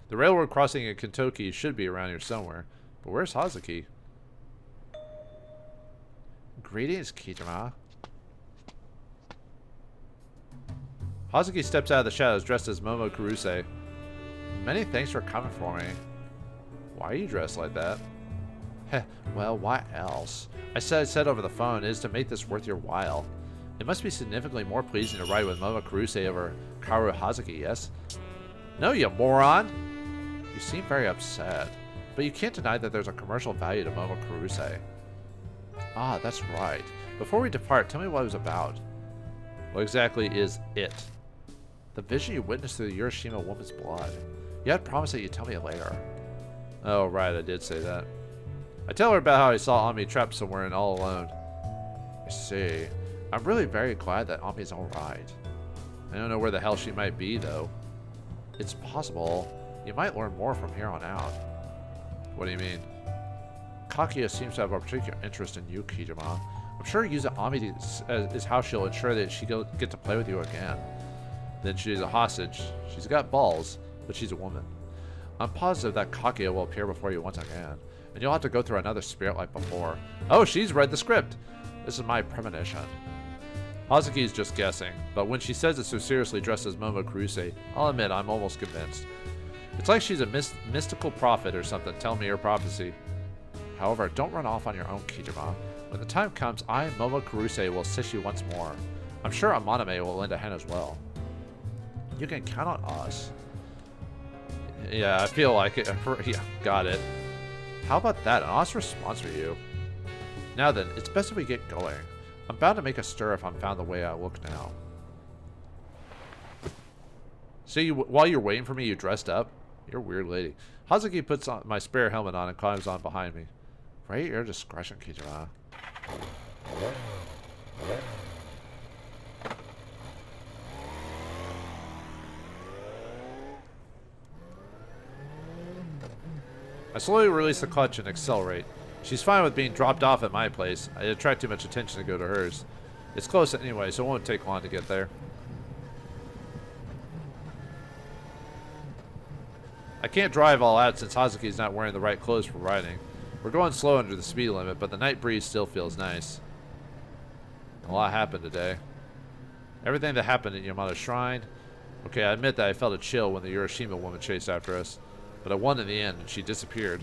The railroad crossing in Kentucky should be around here somewhere. But where's Hazuki? Greetings, Kijima. Hazuki steps out of the shadows dressed as Momo Kuruse. Many thanks for coming for me. Why are you dressed like that? Heh, well, why else? I said over the phone is to make this worth your while. It must be significantly more pleasing to ride with Momo Kuruse over Kaoru Hazuki, yes? No, you moron! You seem very upset, but you can't deny that there's a commercial value to Momo Kuruse. Ah, that's right. Before we depart, tell me what it was about. What exactly is it? The vision you witnessed through the Urashima woman's blood. You had promised that you'd tell me later. Oh, right, I did say that. I tell her about how I saw Ami trapped somewhere and all alone. I see. I'm really very glad that Ami's alright. I don't know where the hell she might be, though. It's possible. You might learn more from here on out. What do you mean? Kaguya seems to have a particular interest in you, Kijima. I'm sure using Ami is how she'll ensure that she get to play with you again. Then she's a hostage. She's got balls, but she's a woman. I'm positive that Kaguya will appear before you once again, and you'll have to go through another spirit like before. Oh, she's read the script. This is my premonition. Hazuki's just guessing, but when she says it so seriously dressed as Momo Kuruse, I'll admit I'm almost convinced. It's like she's a mystical prophet or something telling me her prophecy. However, don't run off on your own, Kijima. When the time comes, I, Momo Kuruse, will assist you once more. I'm sure Amaname will lend a hand as well. You can count on us. Yeah, I feel like it. Yeah, got it. How about that? An honest response for you. Now then, it's best if we get going. I'm bound to make a stir if I'm found the way I look now. So while you're waiting for me, you dressed up? You're a weird lady. Hazuki puts on my spare helmet on and climbs on behind me. Right at your discretion, Kijima. I slowly release the clutch and accelerate. She's fine with being dropped off at my place. I attract too much attention to go to hers. It's close anyway, so it won't take long to get there. I can't drive all out since Hazuki's not wearing the right clothes for riding. We're going slow under the speed limit, but the night breeze still feels nice. A lot happened today. Everything that happened at Yamato Shrine. Okay, I admit that I felt a chill when the Urashima woman chased after us. But I won in the end, and she disappeared.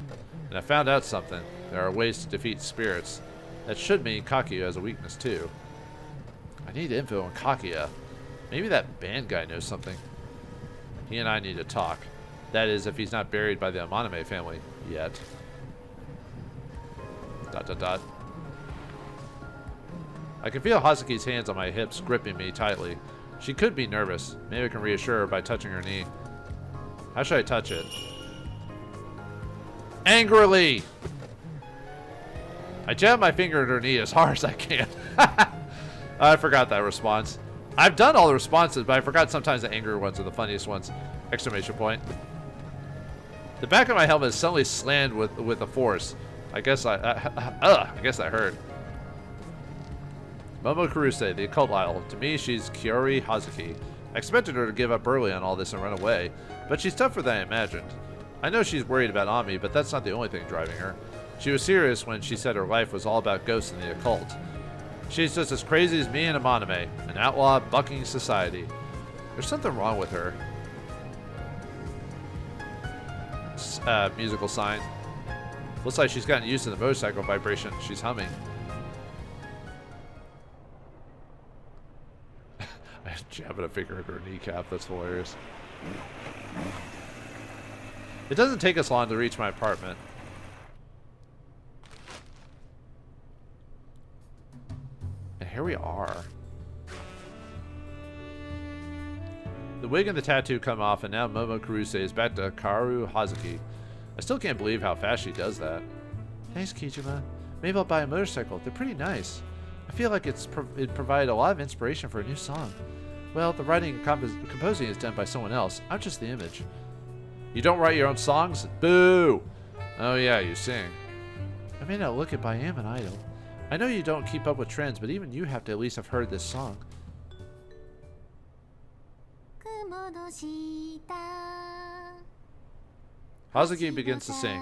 And I found out something. There are ways to defeat spirits. That should mean Kaguya has a weakness, too. I need info on Kaguya. Maybe that band guy knows something. He and I need to talk. That is, if he's not buried by the Amaname family yet. ... I can feel Hazuki's hands on my hips gripping me tightly. She could be nervous. Maybe I can reassure her by touching her knee. How should I touch it? Angrily! I jab my finger at her knee as hard as I can. I forgot that response. I've done all the responses, but I forgot sometimes the angry ones are the funniest ones. Exclamation point. The back of my helmet is suddenly slammed with a force. I guess I guess that hurt. Momo Kuruse, the occult idol. To me, she's Kiori Hazuki. I expected her to give up early on all this and run away, but she's tougher than I imagined. I know she's worried about Ami, but that's not the only thing driving her. She was serious when she said her life was all about ghosts and the occult. She's just as crazy as me and Amaname, an outlaw bucking society. There's something wrong with her. Musical sign. Looks like she's gotten used to the motorcycle vibration. She's humming. I'm jabbing a finger into her kneecap. That's hilarious. It doesn't take us long to reach my apartment. And here we are. The wig and the tattoo come off, and now Momo Kuruse is back to Kaoru Hazuki. I still can't believe how fast she does that. Thanks, Kijima. Maybe I'll buy a motorcycle. They're pretty nice. I feel like it provided a lot of inspiration for a new song. Well, the writing and composing is done by someone else. I'm just the image. You don't write your own songs? Boo! Oh yeah, you sing. I may not look it, but I am an idol. I know you don't keep up with trends, but even you have to at least have heard this song. Hazuki begins to sing.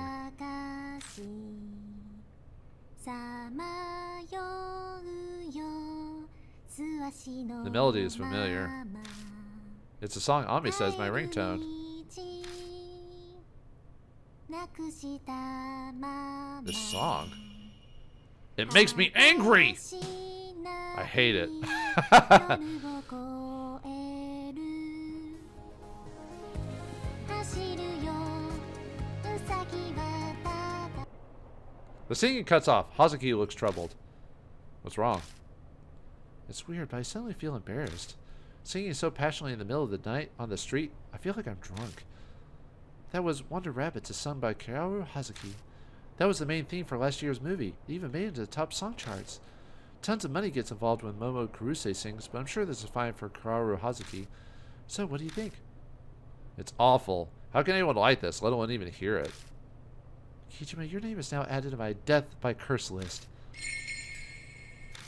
The melody is familiar. It's a song Ami says my ringtone. This song. It makes me angry! I hate it. The singing cuts off. Hazuki looks troubled. What's wrong? It's weird, but I suddenly feel embarrassed. Singing so passionately in the middle of the night on the street, I feel like I'm drunk. That was Wonder Rabbits, sung by Kaoru Hazuki. That was the main theme for last year's movie. It even made it into the top song charts. Tons of money gets involved when Momo Kuruse sings, but I'm sure this is fine for Kaoru Hazuki. So, what do you think? It's awful. How can anyone like this, let alone even hear it? Kijima, your name is now added to my death by curse list.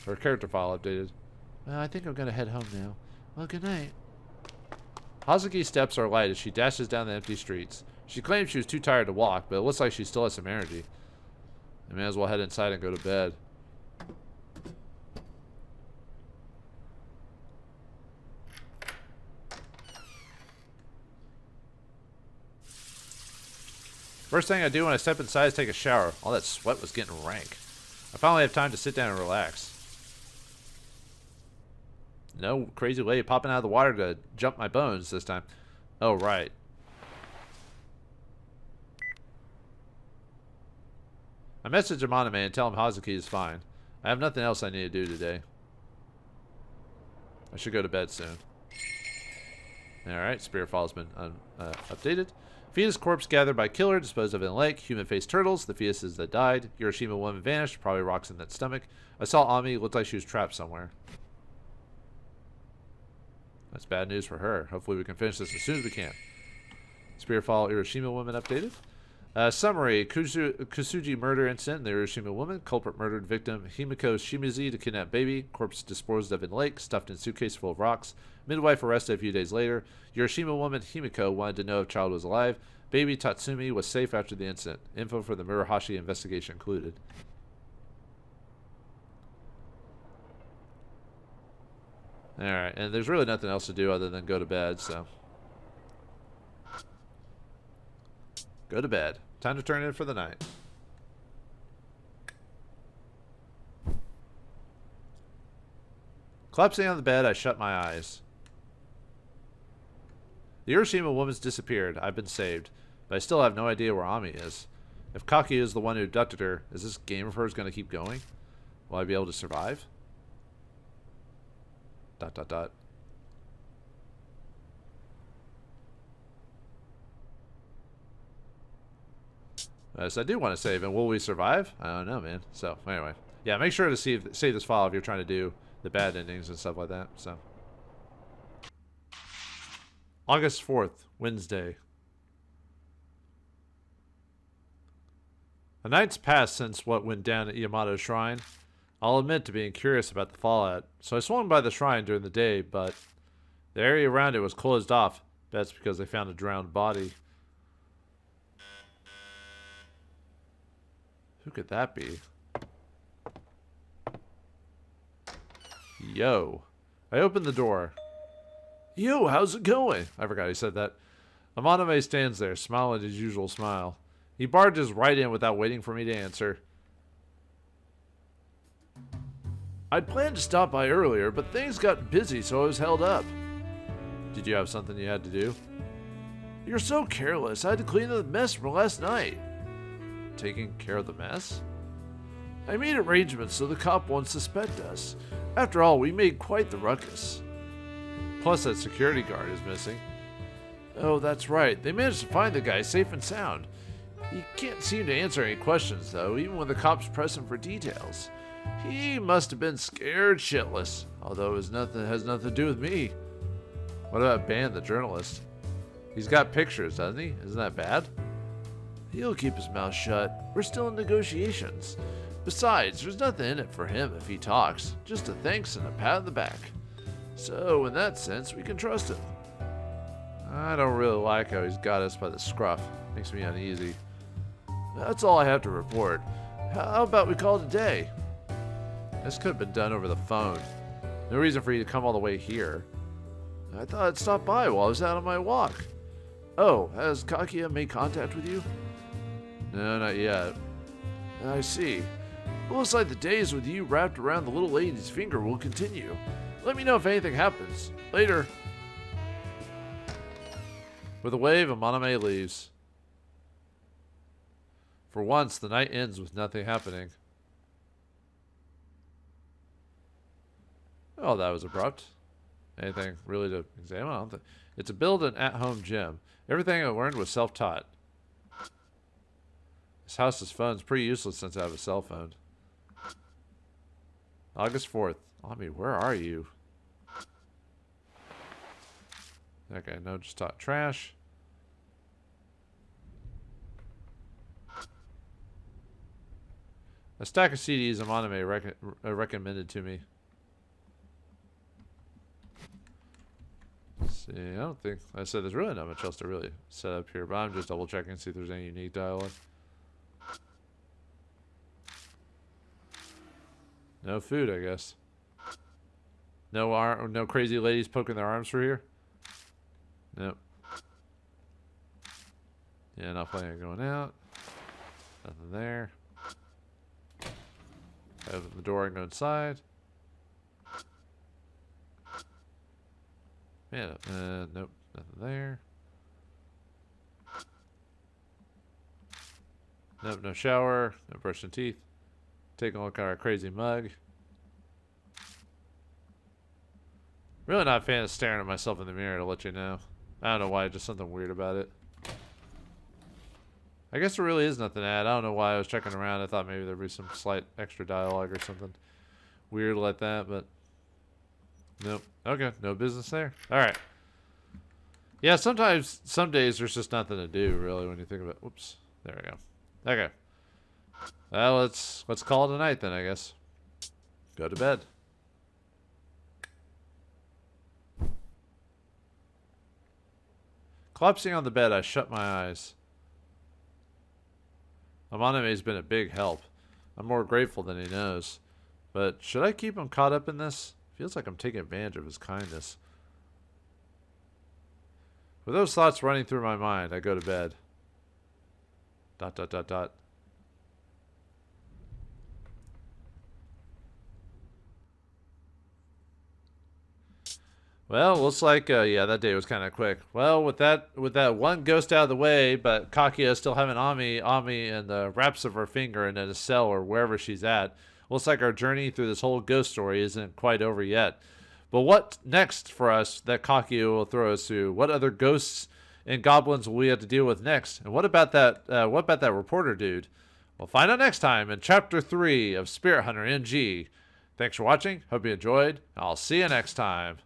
Her character file updated. Well, I think I'm gonna head home now. Well, good night. Hazuki's steps are light as she dashes down the empty streets. She claims she was too tired to walk, but it looks like she still has some energy. I may as well head inside and go to bed. First thing I do when I step inside is take a shower. All that sweat was getting rank. I finally have time to sit down and relax. No crazy lady popping out of the water to jump my bones this time. Oh, right. I message Amaname and tell him Hazuki is fine. I have nothing else I need to do today. I should go to bed soon. Alright, spirit file has been updated. Fetus corpse gathered by killer, disposed of in lake. Human-faced turtles, the fetuses that died. Urashima woman vanished, probably rocks in that stomach. I saw Ami, looked like she was trapped somewhere. That's bad news for her. Hopefully we can finish this as soon as we can. Spirit file Urashima woman updated. Summary, Kusuji murder incident, the Urashima woman, culprit murdered victim, Himiko Shimizu to kidnap baby, corpse disposed of in lake, stuffed in suitcase full of rocks, midwife arrested a few days later, Urashima woman Himiko wanted to know if child was alive, baby Tatsumi was safe after the incident, info for the Murahashi investigation included. Alright, and there's really nothing else to do other than go to bed, so. Go to bed. Time to turn in for the night. Collapsing on the bed, I shut my eyes. The Urashima woman's disappeared. I've been saved. But I still have no idea where Ami is. If Kaki is the one who abducted her, is this game of hers going to keep going? Will I be able to survive? ... So I do want to save, and will we survive? I don't know, man. So, anyway. Yeah, make sure to save this file if you're trying to do the bad endings and stuff like that. So, August 4th, Wednesday. A night's passed since what went down at Yamato's shrine. I'll admit to being curious about the fallout, so I swung by the shrine during the day, but the area around it was closed off. That's because they found a drowned body. Who could that be? Yo. I opened the door. Yo, how's it going? I forgot he said that. Amaname stands there, smiling his usual smile. He barges right in without waiting for me to answer. I'd planned to stop by earlier, but things got busy, so I was held up. Did you have something you had to do? You're so careless. I had to clean the mess from last night. Taking care of the mess? I made arrangements so the cop won't suspect us. After all, we made quite the ruckus. Plus, that security guard is missing. Oh, that's right. They managed to find the guy safe and sound. He can't seem to answer any questions, though, even when the cops press him for details. He must have been scared shitless, although it has nothing to do with me. What about Ban, the journalist? He's got pictures, doesn't he? Isn't that bad? He'll keep his mouth shut. We're still in negotiations. Besides, there's nothing in it for him if he talks. Just a thanks and a pat on the back. So, in that sense, we can trust him. I don't really like how he's got us by the scruff. Makes me uneasy. That's all I have to report. How about we call it a day? This could have been done over the phone. No reason for you to come all the way here. I thought I'd stop by while I was out on my walk. Oh, has Kakia made contact with you? No, not yet. I see. Well, looks like the days with you wrapped around the little lady's finger will continue. Let me know if anything happens. Later. With a wave, Amaname leaves. For once, the night ends with nothing happening. Oh, that was abrupt. Anything really to examine? I don't think. It's a build an at-home gym. Everything I learned was self-taught. This house's phone's pretty useless since I have a cell phone. August 4th. Ami, where are you? Okay, no, just talk trash. A stack of CDs Amaname recommended to me. Let's see, I don't think I said there's really not much else to really set up here, but I'm just double checking to see if there's any unique dialogue. No food, I guess. No crazy ladies poking their arms through here. Nope. Yeah, not planning on going out. Nothing there. Open the door and go inside. Yeah, nope, nothing there. Nope, no shower, no brushing teeth. Taking a look at our crazy mug. Really not a fan of staring at myself in the mirror, to let you know. I don't know why, just something weird about it. I guess there really is nothing to add. I don't know why I was checking around. I thought maybe there'd be some slight extra dialogue or something weird like that, but nope. Okay, no business there. All right. Yeah, sometimes, some days there's just nothing to do, really, when you think about it. Whoops. There we go. Okay. Well, let's call it a night then, I guess. Go to bed. Collapsing on the bed, I shut my eyes. Amaname's been a big help. I'm more grateful than he knows. But should I keep him caught up in this? Feels like I'm taking advantage of his kindness. With those thoughts running through my mind, I go to bed. ... Well, looks like yeah, that day was kind of quick. Well, with that one ghost out of the way, but Kakia still having Ami and the wraps of her finger in a cell or wherever she's at. Looks like our journey through this whole ghost story isn't quite over yet. But what next for us that Kakia will throw us through? What other ghosts and goblins will we have to deal with next? And what about that reporter dude? We'll find out next time in Chapter 3 of Spirit Hunter NG. Thanks for watching. Hope you enjoyed. I'll see you next time.